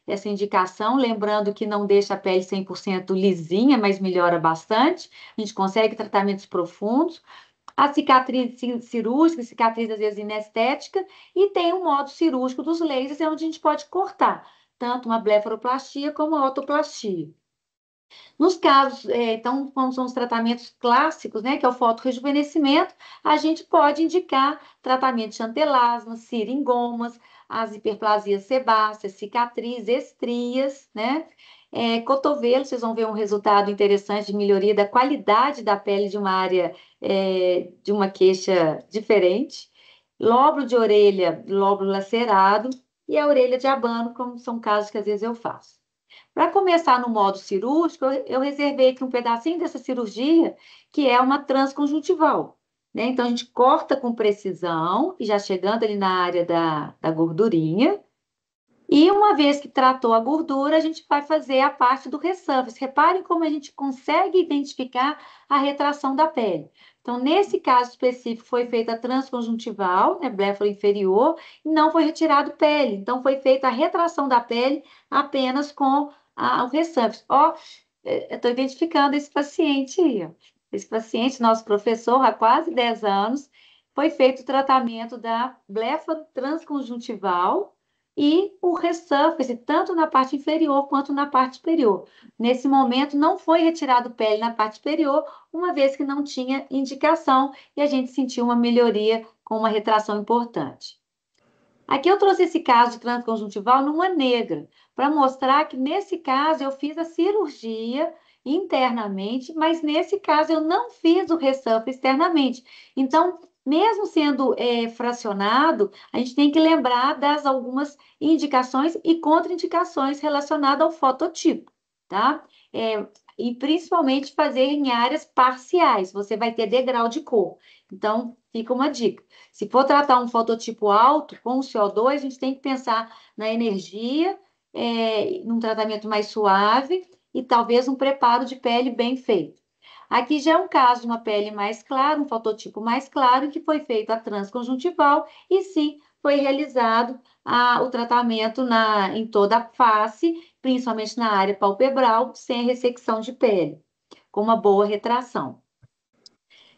essa indicação, lembrando que não deixa a pele 100% lisinha, mas melhora bastante. A gente consegue tratamentos profundos. A cicatriz cirúrgica, cicatriz às vezes inestética, e tem o modo cirúrgico dos lasers, é onde a gente pode cortar tanto uma blefaroplastia como a otoplastia. Nos casos, então, como são os tratamentos clássicos, né, que é o fotorrejuvenescimento, a gente pode indicar tratamento de chantelasma, seringomas, as hiperplasias sebáceas, cicatriz, estrias, né? Cotovelo, vocês vão ver um resultado interessante de melhoria da qualidade da pele de uma área, de uma queixa diferente. Lóbulo de orelha, lóbulo lacerado, e a orelha de abano, como são casos que às vezes eu faço. Para começar no modo cirúrgico, eu reservei aqui um pedacinho dessa cirurgia, que é uma transconjuntival, né? Então, a gente corta com precisão, e já chegando ali na área da gordurinha, e uma vez que tratou a gordura, a gente vai fazer a parte do ressurface. Reparem como a gente consegue identificar a retração da pele. Então, nesse caso específico, foi feita a transconjuntival, né, bléfaro inferior, e não foi retirado pele. Então, foi feita a retração da pele apenas com o ressurface. Ó, eu estou identificando esse paciente aí, ó. Esse paciente, nosso professor, há quase 10 anos, foi feito o tratamento da bléfaro transconjuntival, e o resurface, tanto na parte inferior quanto na parte superior. Nesse momento, não foi retirado pele na parte superior, uma vez que não tinha indicação, e a gente sentiu uma melhoria com uma retração importante. Aqui eu trouxe esse caso de transconjuntival numa negra, para mostrar que nesse caso eu fiz a cirurgia internamente, mas nesse caso eu não fiz o ressurf externamente. Então, mesmo sendo fracionado, a gente tem que lembrar das algumas indicações e contraindicações relacionadas ao fototipo, tá? E principalmente fazer em áreas parciais, você vai ter degrau de cor. Então, fica uma dica. Se for tratar um fototipo alto com o CO2, a gente tem que pensar na energia, num tratamento mais suave e talvez um preparo de pele bem feito. Aqui já é um caso de uma pele mais clara, um fototipo mais claro, que foi feito a transconjuntival e sim foi realizado o tratamento em toda a face, principalmente na área palpebral, sem ressecção de pele, com uma boa retração.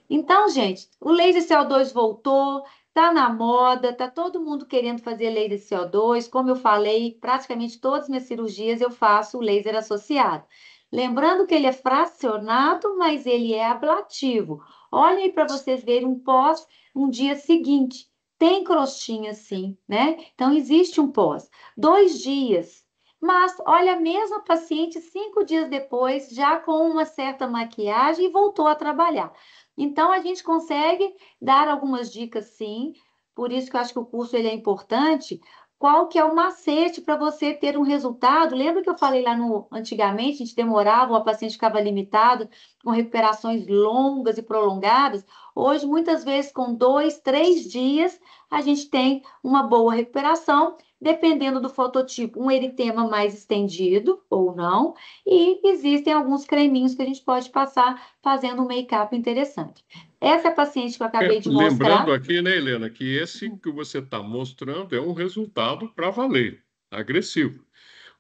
Então, gente, o laser CO2 voltou, tá na moda, tá todo mundo querendo fazer laser CO2. Como eu falei, praticamente todas as minhas cirurgias eu faço o laser associado. Lembrando que ele é fracionado, mas ele é ablativo. Olhem aí para vocês verem um pós, um dia seguinte. Tem crostinha sim, né? Então, existe um pós. 2 dias. Mas, olha, a mesma paciente, 5 dias depois, já com uma certa maquiagem, e voltou a trabalhar. Então, a gente consegue dar algumas dicas, sim. Por isso que eu acho que o curso ele é importante. Qual que é o macete para você ter um resultado? Lembra que eu falei lá no antigamente, a gente demorava, o paciente ficava limitado, com recuperações longas e prolongadas. Hoje, muitas vezes, com 2, 3 dias, a gente tem uma boa recuperação, dependendo do fototipo, um eritema mais estendido ou não. E existem alguns creminhos que a gente pode passar fazendo um make-up interessante. Essa paciente que eu acabei de Lembrando mostrar. aqui, né, Helena, que esse que você está mostrando é um resultado para valer, agressivo.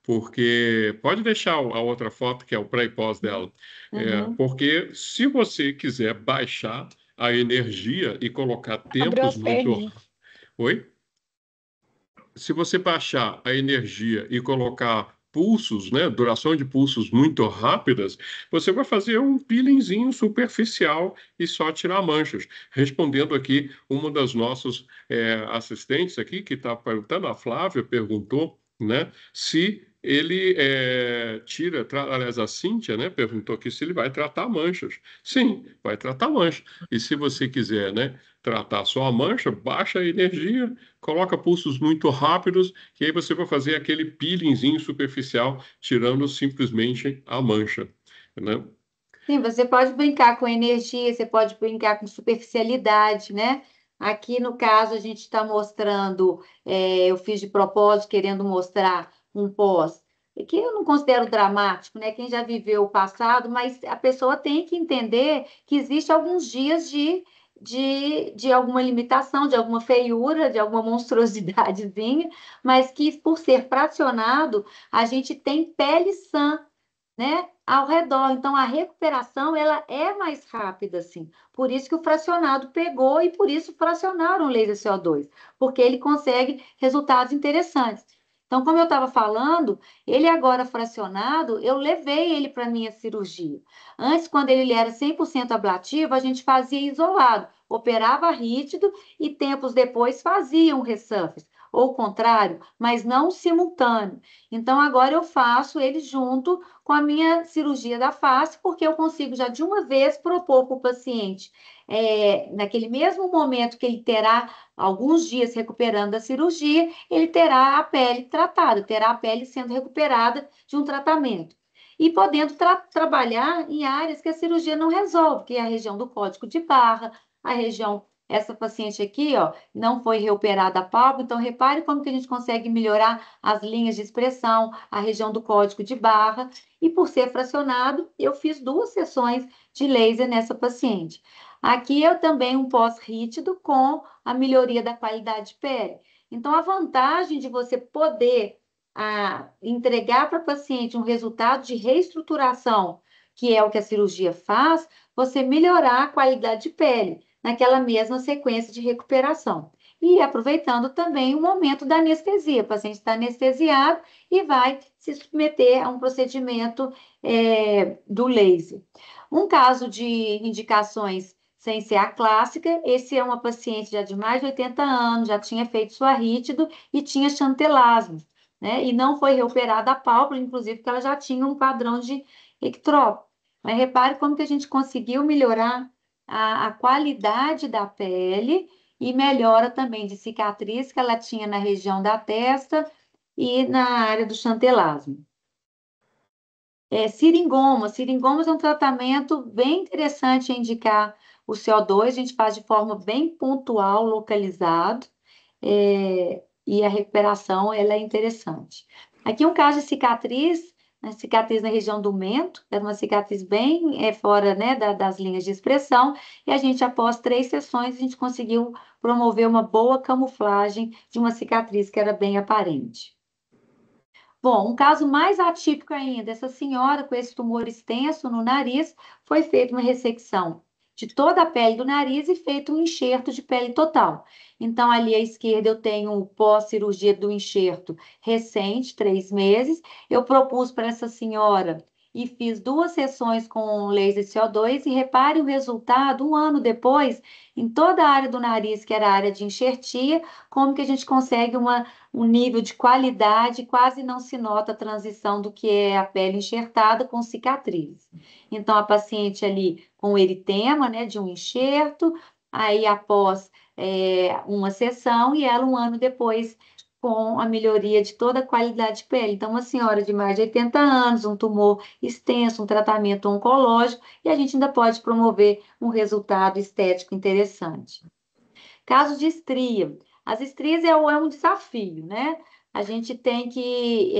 Porque pode deixar a outra foto, que é o pré e pós dela. Uhum. Porque se você quiser baixar a energia e colocar Abriu tempos as muito. perninhas. Oi? Se você baixar a energia e colocar pulsos, né, duração de pulsos muito rápidas, você vai fazer um peelingzinho superficial e só tirar manchas. Respondendo aqui, uma das nossos assistentes aqui, que está perguntando, a Flávia perguntou, né, se ele aliás, a Cíntia, né, perguntou aqui se ele vai tratar manchas. Sim, vai tratar manchas. E se você quiser, né, tratar só a mancha, baixa a energia, coloca pulsos muito rápidos, que aí você vai fazer aquele peelingzinho superficial, tirando simplesmente a mancha, né? Sim, você pode brincar com energia, você pode brincar com superficialidade, né? Aqui no caso a gente está mostrando, eu fiz de propósito, querendo mostrar um pós, que eu não considero dramático, né? Quem já viveu o passado, mas a pessoa tem que entender que existe alguns dias de alguma limitação, de alguma feiura, de alguma monstruosidadezinha, mas que por ser fracionado, a gente tem pele sã, né, ao redor. Então, a recuperação ela é mais rápida, assim. Por isso que o fracionado pegou e por isso fracionaram o laser CO2, porque ele consegue resultados interessantes. Então, como eu estava falando, ele agora fracionado, eu levei ele para minha cirurgia. Antes, quando ele era 100% ablativo, a gente fazia isolado, operava rígido e tempos depois fazia um resurface, ou o contrário, mas não simultâneo. Então, agora eu faço ele junto com a minha cirurgia da face, porque eu consigo já de uma vez propor para o paciente, naquele mesmo momento que ele terá alguns dias recuperando da cirurgia, ele terá a pele tratada, terá a pele sendo recuperada de um tratamento. E podendo trabalhar em áreas que a cirurgia não resolve, que é a região do código de barra, a região. Essa paciente aqui, ó, não foi reoperada a pálpebra, então repare como que a gente consegue melhorar as linhas de expressão, a região do código de barra, e por ser fracionado, eu fiz 2 sessões de laser nessa paciente. Aqui eu também um pós-rítido com a melhoria da qualidade de pele. Então, a vantagem de você poder entregar para o paciente um resultado de reestruturação, que é o que a cirurgia faz, você melhorar a qualidade de pele naquela mesma sequência de recuperação. e aproveitando também o momento da anestesia. O paciente está anestesiado e vai se submeter a um procedimento do laser. Um caso de indicações sem ser a clássica, esse é uma paciente já de mais de 80 anos, já tinha feito suarrítido e tinha chantelasmo, né? E não foi reoperada a pálpebra, inclusive porque ela já tinha um padrão de ectrópio. Mas repare como que a gente conseguiu melhorar a qualidade da pele e melhora também de cicatriz que ela tinha na região da testa e na área do chantelasmo. Seringomas é um tratamento bem interessante a indicar o CO2, a gente faz de forma bem pontual, localizado, e a recuperação ela é interessante. Aqui um caso de cicatriz, né, cicatriz na região do mento, era uma cicatriz bem fora, né, das linhas de expressão, e a gente, após 3 sessões, a gente conseguiu promover uma boa camuflagem de uma cicatriz que era bem aparente. Bom, um caso mais atípico ainda, essa senhora com esse tumor extenso no nariz, foi feita uma ressecção de toda a pele do nariz e feito um enxerto de pele total. Então, ali à esquerda eu tenho o pós-cirurgia do enxerto recente, 3 meses. Eu propus para essa senhora e fiz 2 sessões com laser CO2 e repare o resultado, um ano depois, em toda a área do nariz, que era a área de enxertia, como que a gente consegue um nível de qualidade, quase não se nota a transição do que é a pele enxertada com cicatriz. Então, a paciente ali com eritema, né, de um enxerto, aí após uma sessão, e ela um ano depois com a melhoria de toda a qualidade de pele. Então, uma senhora de mais de 80 anos, um tumor extenso, um tratamento oncológico, e a gente ainda pode promover um resultado estético interessante. Caso de estria. As estrias é um desafio, né? A gente tem que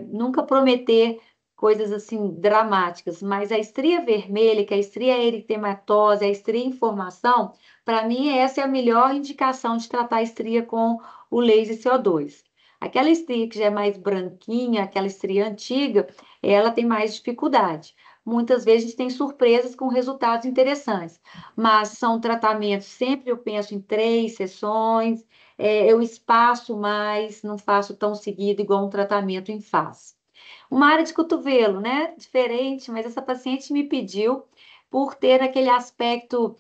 nunca prometer coisas assim dramáticas, mas a estria vermelha, que é a estria eritematose, a estria inflamação, para mim essa é a melhor indicação de tratar a estria com o laser CO2. Aquela estria que já é mais branquinha, aquela estria antiga, ela tem mais dificuldade. Muitas vezes a gente tem surpresas com resultados interessantes, mas são tratamentos, sempre eu penso em 3 sessões, eu espaço mais, não faço tão seguido igual um tratamento em face. Uma área de cotovelo, né? Diferente, mas essa paciente me pediu por ter aquele aspecto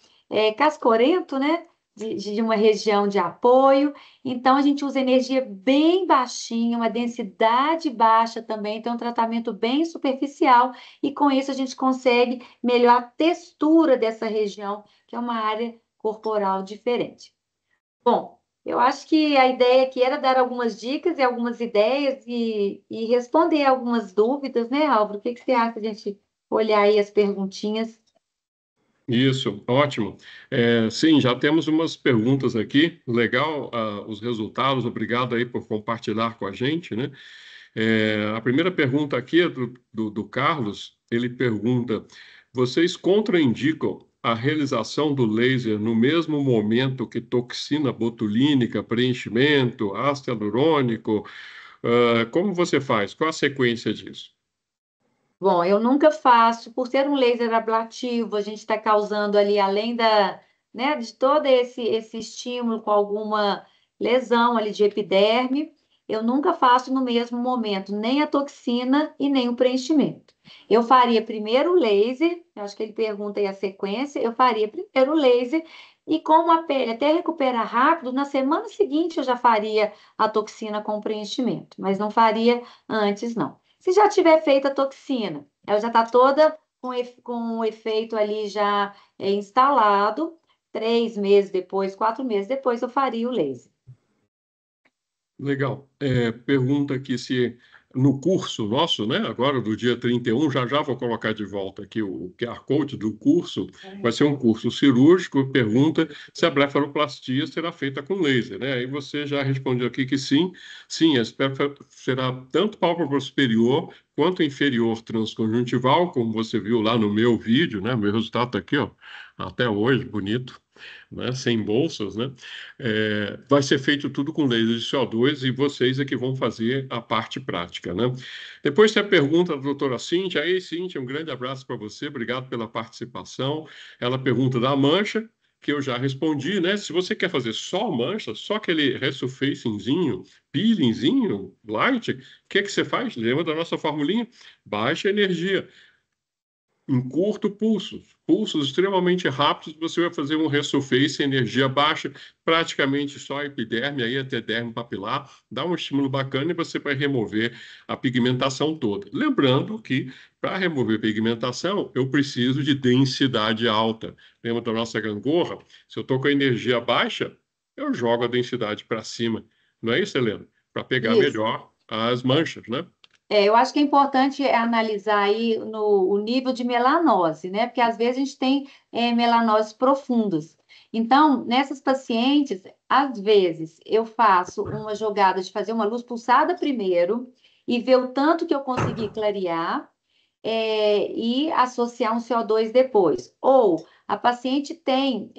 cascorento, né? De uma região de apoio. Então, a gente usa energia bem baixinha, uma densidade baixa também, então, um tratamento bem superficial, e com isso a gente consegue melhorar a textura dessa região, que é uma área corporal diferente. Bom, eu acho que a ideia aqui era dar algumas dicas e algumas ideias e responder algumas dúvidas, né, Álvaro? O que que você acha de a gente olhar aí as perguntinhas? Isso, ótimo. Sim, já temos umas perguntas aqui. Legal, os resultados. Obrigado aí por compartilhar com a gente, né? A primeira pergunta aqui é do Carlos. Ele pergunta: vocês contraindicam a realização do laser no mesmo momento que toxina botulínica, preenchimento, ácido hialurônico? Como você faz? Qual a sequência disso? Bom, eu nunca faço, por ser um laser ablativo, a gente está causando ali, além né, de todo esse estímulo com alguma lesão ali de epiderme, eu nunca faço no mesmo momento, nem a toxina e nem o preenchimento. Eu faria primeiro o laser, eu acho que ele pergunta aí a sequência, eu faria primeiro o laser, e como a pele até recuperar rápido, na semana seguinte eu já faria a toxina com preenchimento, mas não faria antes, não. Se já tiver feita a toxina, ela já está toda com o efeito ali já instalado, 3 meses depois, 4 meses depois, eu faria o laser. Legal. Pergunta aqui se no curso nosso, né, agora do dia 31, já já vou colocar de volta aqui o QR Code do curso, vai ser um curso cirúrgico, pergunta se a blefaroplastia será feita com laser, né? Aí você já respondeu aqui que sim, sim, será tanto pálpebra superior quanto inferior transconjuntival, como você viu lá no meu vídeo, né? Meu resultado está aqui, ó, até hoje, bonito, né, sem bolsas, né? Vai ser feito tudo com laser de CO2 e vocês é que vão fazer a parte prática, né? Depois tem a pergunta da doutora Cíntia. Ei, Cíntia, um grande abraço para você, obrigado pela participação. Ela pergunta da mancha, que eu já respondi, né? Se você quer fazer só mancha, só aquele resurfacingzinho, peelingzinho, light, o que que você faz? Lembra da nossa formulinha? Baixa energia. Encurta pulsos, pulsos extremamente rápidos, você vai fazer um resurface em energia baixa, praticamente só a epiderme, aí até derme papilar, dá um estímulo bacana e você vai remover a pigmentação toda. Lembrando que para remover pigmentação, eu preciso de densidade alta. Lembra da nossa gangorra? Se eu estou com a energia baixa, eu jogo a densidade para cima. Não é isso, Helena? Para pegar Isso. melhor as manchas, né? Eu acho que é importante analisar aí o nível de melanose, né? Porque às vezes a gente tem melanoses profundas. Então, nessas pacientes, às vezes eu faço uma jogada de fazer uma luz pulsada primeiro e ver o tanto que eu consegui clarear, e associar um CO2 depois. Ou a paciente tem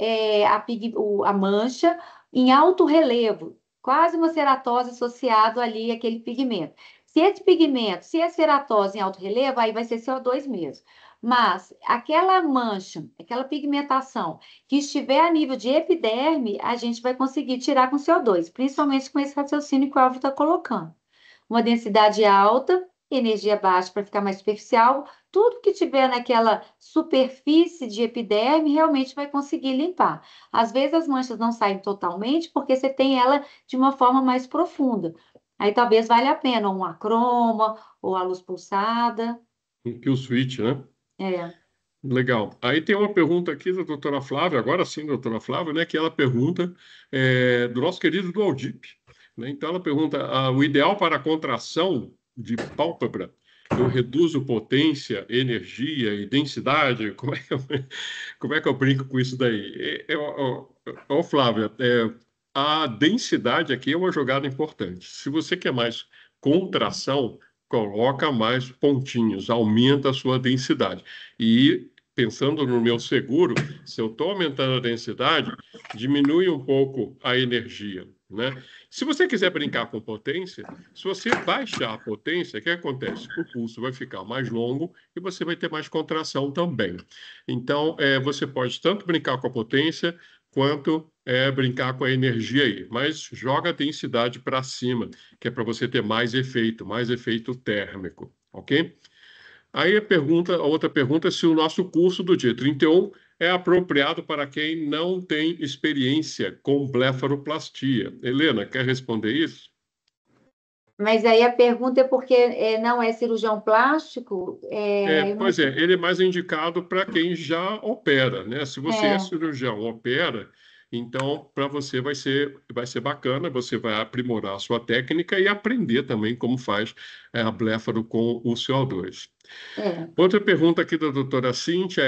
a mancha em alto relevo, quase uma ceratose associado ali àquele pigmento. Se esse pigmento, se é ceratose em alto relevo, aí vai ser CO2 mesmo. Mas aquela mancha, aquela pigmentação que estiver a nível de epiderme, a gente vai conseguir tirar com CO2, principalmente com esse raciocínio que o Alvo está colocando. Uma densidade alta, energia baixa para ficar mais superficial, tudo que tiver naquela superfície de epiderme realmente vai conseguir limpar. Às vezes as manchas não saem totalmente porque você tem ela de uma forma mais profunda. Aí talvez valha a pena um acroma ou a luz pulsada. Um kill switch, né? É. Legal. Aí tem uma pergunta aqui da doutora Flávia, agora sim, doutora Flávia, né? Que ela pergunta do nosso querido Dualdip, né? Então ela pergunta: o ideal para a contração de pálpebra, eu reduzo potência, energia e densidade? Como é que eu brinco com isso daí? Flávia, a densidade aqui é uma jogada importante. Se você quer mais contração, coloca mais pontinhos, aumenta a sua densidade. E pensando no meu seguro, se eu estou aumentando a densidade, diminui um pouco a energia, né? Se você quiser brincar com potência, se você baixar a potência, o que acontece? O pulso vai ficar mais longo e você vai ter mais contração também. Então, você pode tanto brincar com a potência quanto brincar com a energia aí, mas joga a densidade para cima, que é para você ter mais efeito térmico, ok? Aí a outra pergunta é se o nosso curso do dia 31 é apropriado para quem não tem experiência com blefaroplastia. Helena, quer responder isso? Mas aí a pergunta é porque não é cirurgião plástico? Eu não... Pois é, ele é mais indicado para quem já opera, né? Se você é É. cirurgião, opera, então para você vai ser bacana, você vai aprimorar a sua técnica e aprender também como faz a blefaro com o CO2. É. Outra pergunta aqui da doutora Cíntia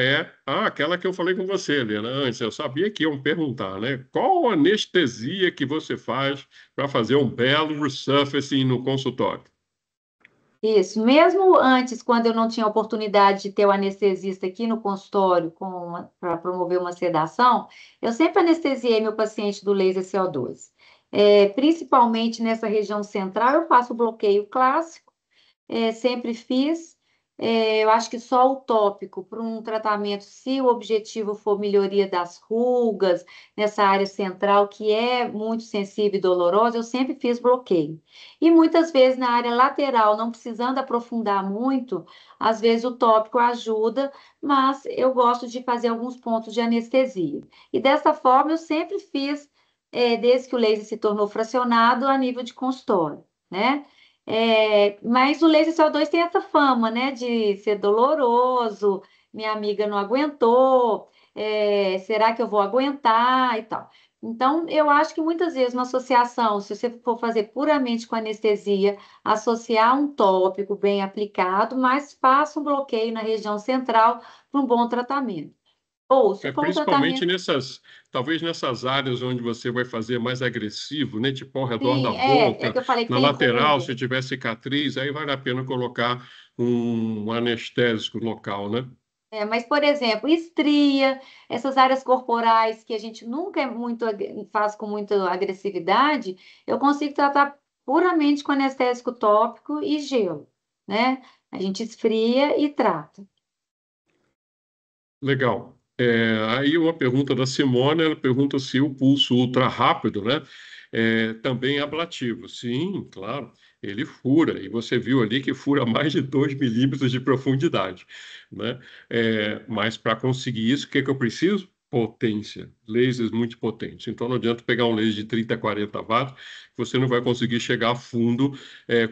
aquela que eu falei com você, Helena, antes. Eu sabia que iam perguntar, né? Qual anestesia que você faz para fazer um belo resurfacing no consultório? Isso, mesmo antes, quando eu não tinha oportunidade de ter o anestesista aqui no consultório para promover uma sedação, eu sempre anestesiei meu paciente do laser CO2. Principalmente nessa região central, eu faço o bloqueio clássico, sempre fiz. Eu acho que só o tópico para um tratamento, se o objetivo for melhoria das rugas, nessa área central, que é muito sensível e dolorosa, eu sempre fiz bloqueio. E muitas vezes na área lateral, não precisando aprofundar muito, às vezes o tópico ajuda, mas eu gosto de fazer alguns pontos de anestesia. E dessa forma, eu sempre fiz, desde que o laser se tornou fracionado, a nível de consultório, né? Mas o laser CO2 tem essa fama, né, de ser doloroso. Minha amiga não aguentou. Será que eu vou aguentar e tal? Então, eu acho que muitas vezes uma associação, se você for fazer puramente com anestesia, associar um tópico bem aplicado, mas faça um bloqueio na região central para um bom tratamento. Ou, se for um Principalmente tratamento, talvez nessas áreas onde você vai fazer mais agressivo, né? Tipo ao redor da sim, é boca, que eu falei que na tem lateral, ruga. se tiver cicatriz, aí vale a pena colocar um anestésico local, né? Mas, por exemplo, estria, essas áreas corporais que a gente nunca faz com muita agressividade, eu consigo tratar puramente com anestésico tópico e gelo, né? A gente esfria e trata. Legal. Aí uma pergunta da Simone, ela pergunta se o pulso ultra rápido, né, também é ablativo. Sim, claro, ele fura, e você viu ali que fura mais de 2 milímetros de profundidade, né? Mas para conseguir isso, o que que eu preciso? Potência, lasers muito potentes. Então não adianta pegar um laser de 30, 40 watts, você não vai conseguir chegar a fundo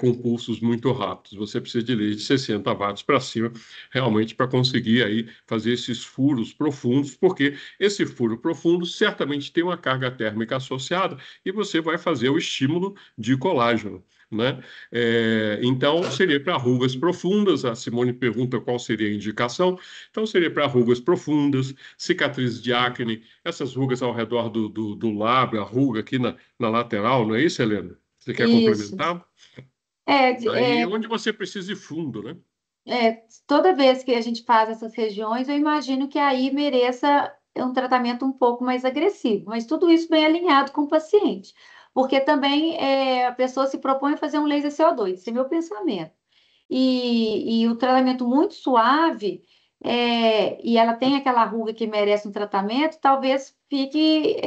com pulsos muito rápidos. Você precisa de laser de 60 watts para cima, realmente para conseguir aí fazer esses furos profundos, porque esse furo profundo certamente tem uma carga térmica associada e você vai fazer o estímulo de colágeno, né? Então, seria para rugas profundas. A Simone pergunta qual seria a indicação. Então, seria para rugas profundas, cicatrizes de acne, essas rugas ao redor do lábio, a ruga aqui na lateral, não é isso, Helena? Você quer Isso. complementar? Aí, É, onde você precisa de fundo, né? toda vez que a gente faz essas regiões, eu imagino que aí mereça um tratamento um pouco mais agressivo, mas tudo isso bem alinhado com o paciente, porque também a pessoa se propõe a fazer um laser CO2, esse é meu pensamento. E o tratamento muito suave, e ela tem aquela ruga que merece um tratamento, talvez fique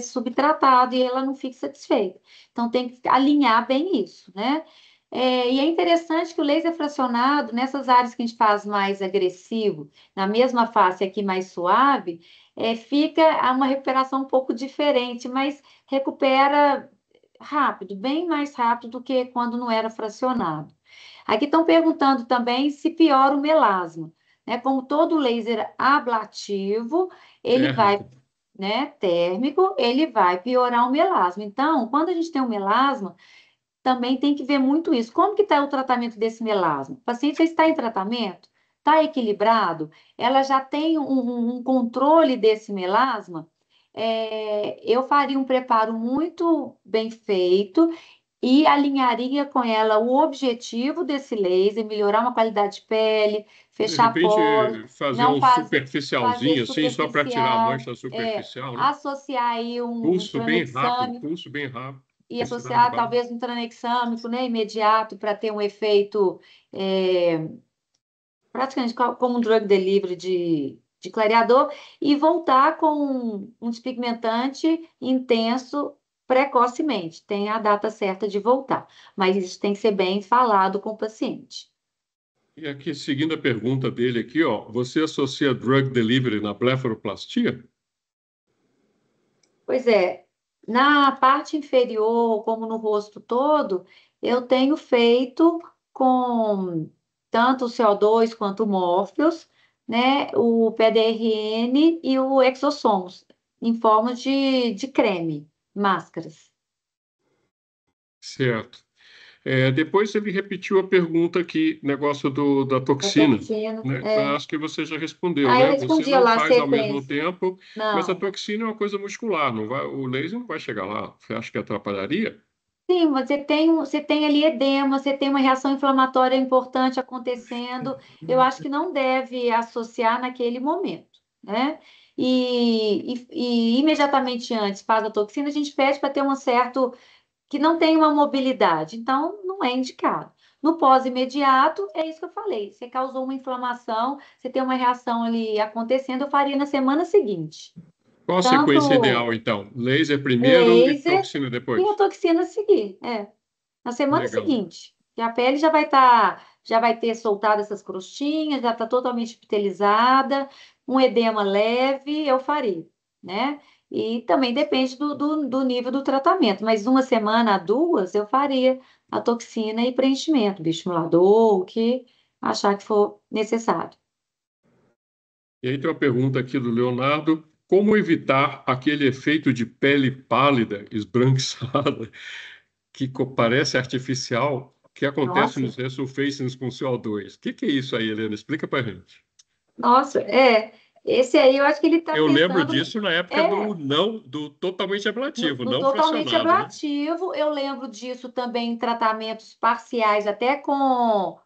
subtratado e ela não fique satisfeita. Então tem que alinhar bem isso, né? E é interessante que o laser fracionado, nessas áreas que a gente faz mais agressivo, na mesma face aqui mais suave, fica uma recuperação um pouco diferente, mas recupera rápido, bem mais rápido do que quando não era fracionado. Aqui estão perguntando também se piora o melasma, né? Como todo laser ablativo, ele vai, Térmico. né, térmico, ele vai piorar o melasma. Então, quando a gente tem um melasma, também tem que ver muito isso. Como que está o tratamento desse melasma? O paciente já está em tratamento? Está equilibrado? Ela já tem um controle desse melasma? Eu faria um preparo muito bem feito e alinharia com ela o objetivo desse laser, melhorar uma qualidade de pele, De fechar repente, poros, fazer não um fazer superficialzinho, assim, só para tirar a superficial, mancha superficial, né? associar aí um tranexame Pulso bem rápido, e necessidade de associar bala. talvez um tranexâmico, né, imediato para ter um efeito é, praticamente como um drug delivery de clareador e voltar com um despigmentante intenso precocemente. Tem a data certa de voltar, mas isso tem que ser bem falado com o paciente. E aqui, seguindo a pergunta dele aqui, ó, você associa drug delivery na blefaroplastia? Pois é, na parte inferior, como no rosto todo, eu tenho feito com tanto o CO2 quanto o Morpheus, né, o PDRN e o Exosomos, em forma de creme, máscaras. Certo. Depois ele repetiu a pergunta aqui, negócio da Da toxina, toxina. né? Acho que você já respondeu, Aí eu né? Você respondi não lá a faz ao mesmo sequência. tempo, mas a Não. toxina é uma coisa muscular, não vai, o laser não vai chegar lá. Você acha que atrapalharia? Sim, você tem ali edema, você tem uma reação inflamatória importante acontecendo. Eu acho que não deve associar naquele momento, né? E imediatamente antes faz a toxina, a gente pede para ter um certo que não tem uma mobilidade, então não é indicado. No pós-imediato, é isso que eu falei. Você causou uma inflamação, você tem uma reação ali acontecendo, eu faria na semana seguinte. Qual a sequência Tanto ideal, então? Laser primeiro e laser toxina e a depois? toxina a seguir. Na semana Legal. seguinte, que a pele já vai ter soltado essas crostinhas, já está totalmente epitelizada, um edema leve, eu faria, né? E também depende do nível do tratamento, mas uma semana a duas eu faria a toxina e preenchimento, bioestimulador, o que achar que for necessário. E aí tem uma pergunta aqui do Leonardo: como evitar aquele efeito de pele pálida, esbranquiçada, que parece artificial, que acontece Nossa, nos resurfacings com CO2? O que é isso aí, Helena? Explica pra gente. nossa, esse aí eu acho que ele está Eu lembro tentando. disso na época do É, não, do totalmente ablativo, no não totalmente fracionado, né? ablativo, eu lembro disso também em tratamentos parciais, até com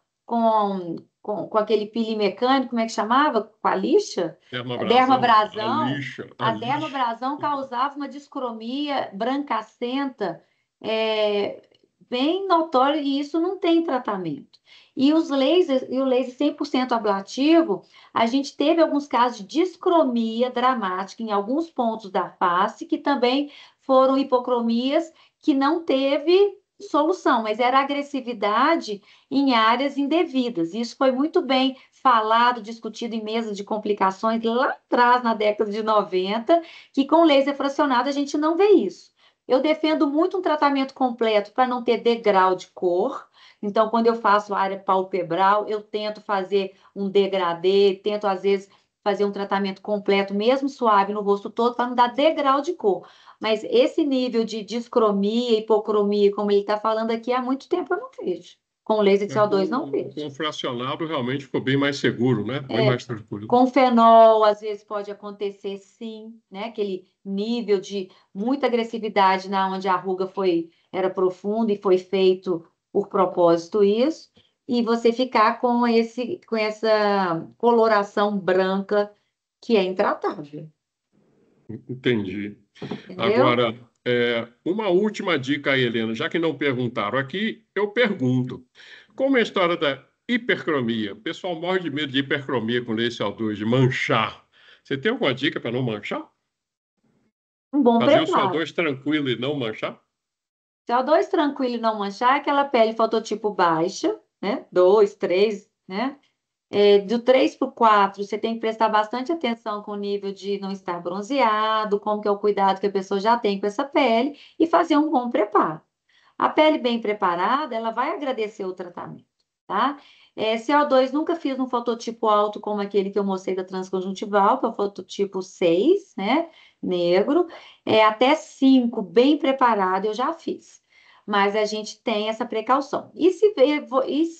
aquele pili mecânico, como é que chamava? Com a lixa? Dermabrasão, Dermabrasão. a A lixa. dermabrasão causava uma discromia brancacenta, é, bem notório e isso não tem tratamento. E os lasers, e o laser 100% ablativo, a gente teve alguns casos de discromia dramática em alguns pontos da face, que também foram hipocromias que não teve solução, mas era agressividade em áreas indevidas. Isso foi muito bem falado, discutido em mesas de complicações lá atrás, na década de 90, que com laser fracionado a gente não vê isso. Eu defendo muito um tratamento completo para não ter degrau de cor. Então, quando eu faço a área palpebral, eu tento fazer um degradê, tento às vezes fazer um tratamento completo, mesmo suave no rosto todo, para não dar degrau de cor. Mas esse nível de discromia, hipocromia, como ele está falando aqui, há muito tempo eu não vejo. Com laser de CO2 não vejo. Com fracionado realmente ficou bem mais seguro, né? Bem É, mais tranquilo. com fenol, às vezes pode acontecer sim, né? Aquele nível de muita agressividade na onde a ruga era profunda e foi feito por propósito isso, e você ficar com essa coloração branca que é intratável, Entendi. entendeu? Agora, uma última dica aí, Helena, já que não perguntaram aqui, eu pergunto. Como é a história da hipercromia? O pessoal morre de medo de hipercromia com laser CO2, de manchar. Você tem alguma dica para não manchar? Um bom Fazer o preparo. CO2 tranquilo e não manchar? CO2 tranquilo e não manchar, é aquela pele fototipo baixa, né? 2, 3, né? Do 3 para o 4, você tem que prestar bastante atenção com o nível de não estar bronzeado, como que é o cuidado que a pessoa já tem com essa pele e fazer um bom preparo. A pele bem preparada, ela vai agradecer o tratamento, tá? CO2 nunca fiz um fototipo alto como aquele que eu mostrei da transconjuntival, que é o fototipo 6, né? Negro. Até 5, bem preparado, eu já fiz. Mas a gente tem essa precaução. E se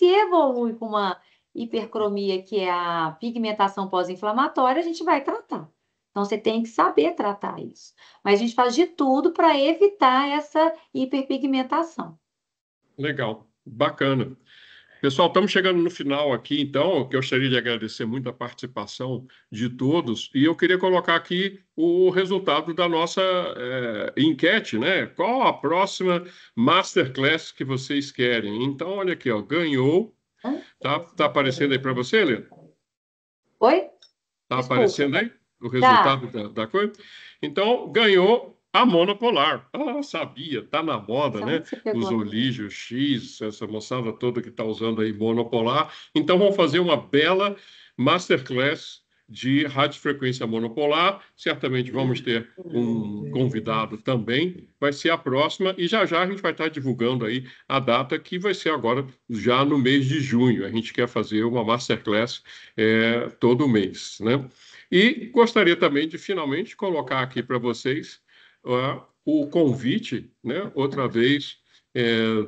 evolui com uma hipercromia, que é a pigmentação pós-inflamatória, a gente vai tratar. Então, você tem que saber tratar isso. Mas a gente faz de tudo para evitar essa hiperpigmentação. Legal, bacana. Pessoal, estamos chegando no final aqui, então, eu gostaria de agradecer muito a participação de todos e eu queria colocar aqui o resultado da nossa enquete, né? Qual a próxima masterclass que vocês querem? Então, olha aqui, ó, ganhou. Hã? Tá aparecendo aí para você, Helena? Oi? Tá Desculpa. aparecendo aí o Tá. resultado da coisa? Então, ganhou a monopolar. Ah, sabia, tá na moda, Nossa, né? onde você Os pegou? Olígio X, essa moçada toda que está usando aí monopolar. Então, vamos fazer uma bela masterclass de radiofrequência monopolar. Certamente vamos ter um convidado também. Vai ser a próxima e já já a gente vai estar divulgando aí a data que vai ser agora já no mês de junho. A gente quer fazer uma masterclass todo mês, né? E gostaria também de finalmente colocar aqui para vocês o convite, né? Outra vez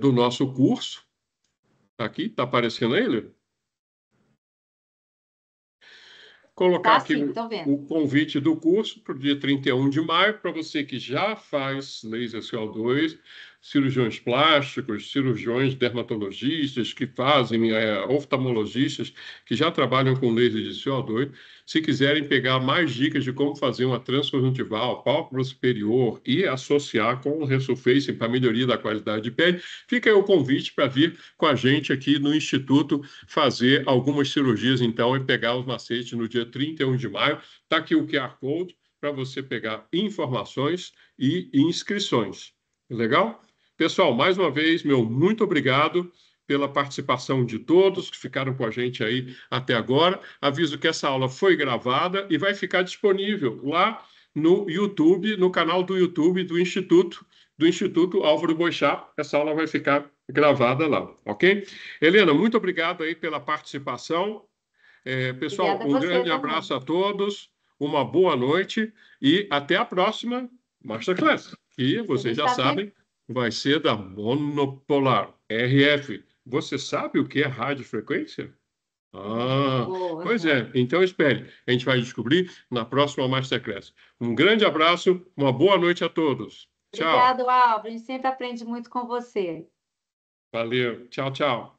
do nosso curso. Tá aqui, está aparecendo ele? Colocar Tá aqui sim, o, tô vendo. o convite do curso para o dia 31 de maio, para você que já faz laser CO2, cirurgiões plásticos, cirurgiões dermatologistas que fazem, oftalmologistas que já trabalham com laser de CO2, se quiserem pegar mais dicas de como fazer uma transconjuntival, pálpebra superior e associar com o Resurfacing para melhoria da qualidade de pele, fica aí o convite para vir com a gente aqui no Instituto fazer algumas cirurgias, então, e pegar os macetes no dia 31 de maio. Está aqui o QR Code para você pegar informações e inscrições. Legal? Pessoal, mais uma vez, meu muito obrigado pela participação de todos que ficaram com a gente aí até agora. Aviso que essa aula foi gravada e vai ficar disponível lá no YouTube, no canal do YouTube do Instituto Álvaro Boixá. Essa aula vai ficar gravada lá, ok? Helena, muito obrigado aí pela participação. Pessoal, Obrigada a um você grande também. abraço a todos, uma boa noite e até a próxima Masterclass, que Isso, a vocês gente já está sempre. sabem, vai ser da Monopolar RF. Você sabe o que é radiofrequência? Ah, Boa. pois é. Então espere, a gente vai descobrir na próxima Masterclass. Um grande abraço, uma boa noite a todos. Tchau. Obrigado, Álvaro. A gente sempre aprende muito com você. Valeu. Tchau, tchau.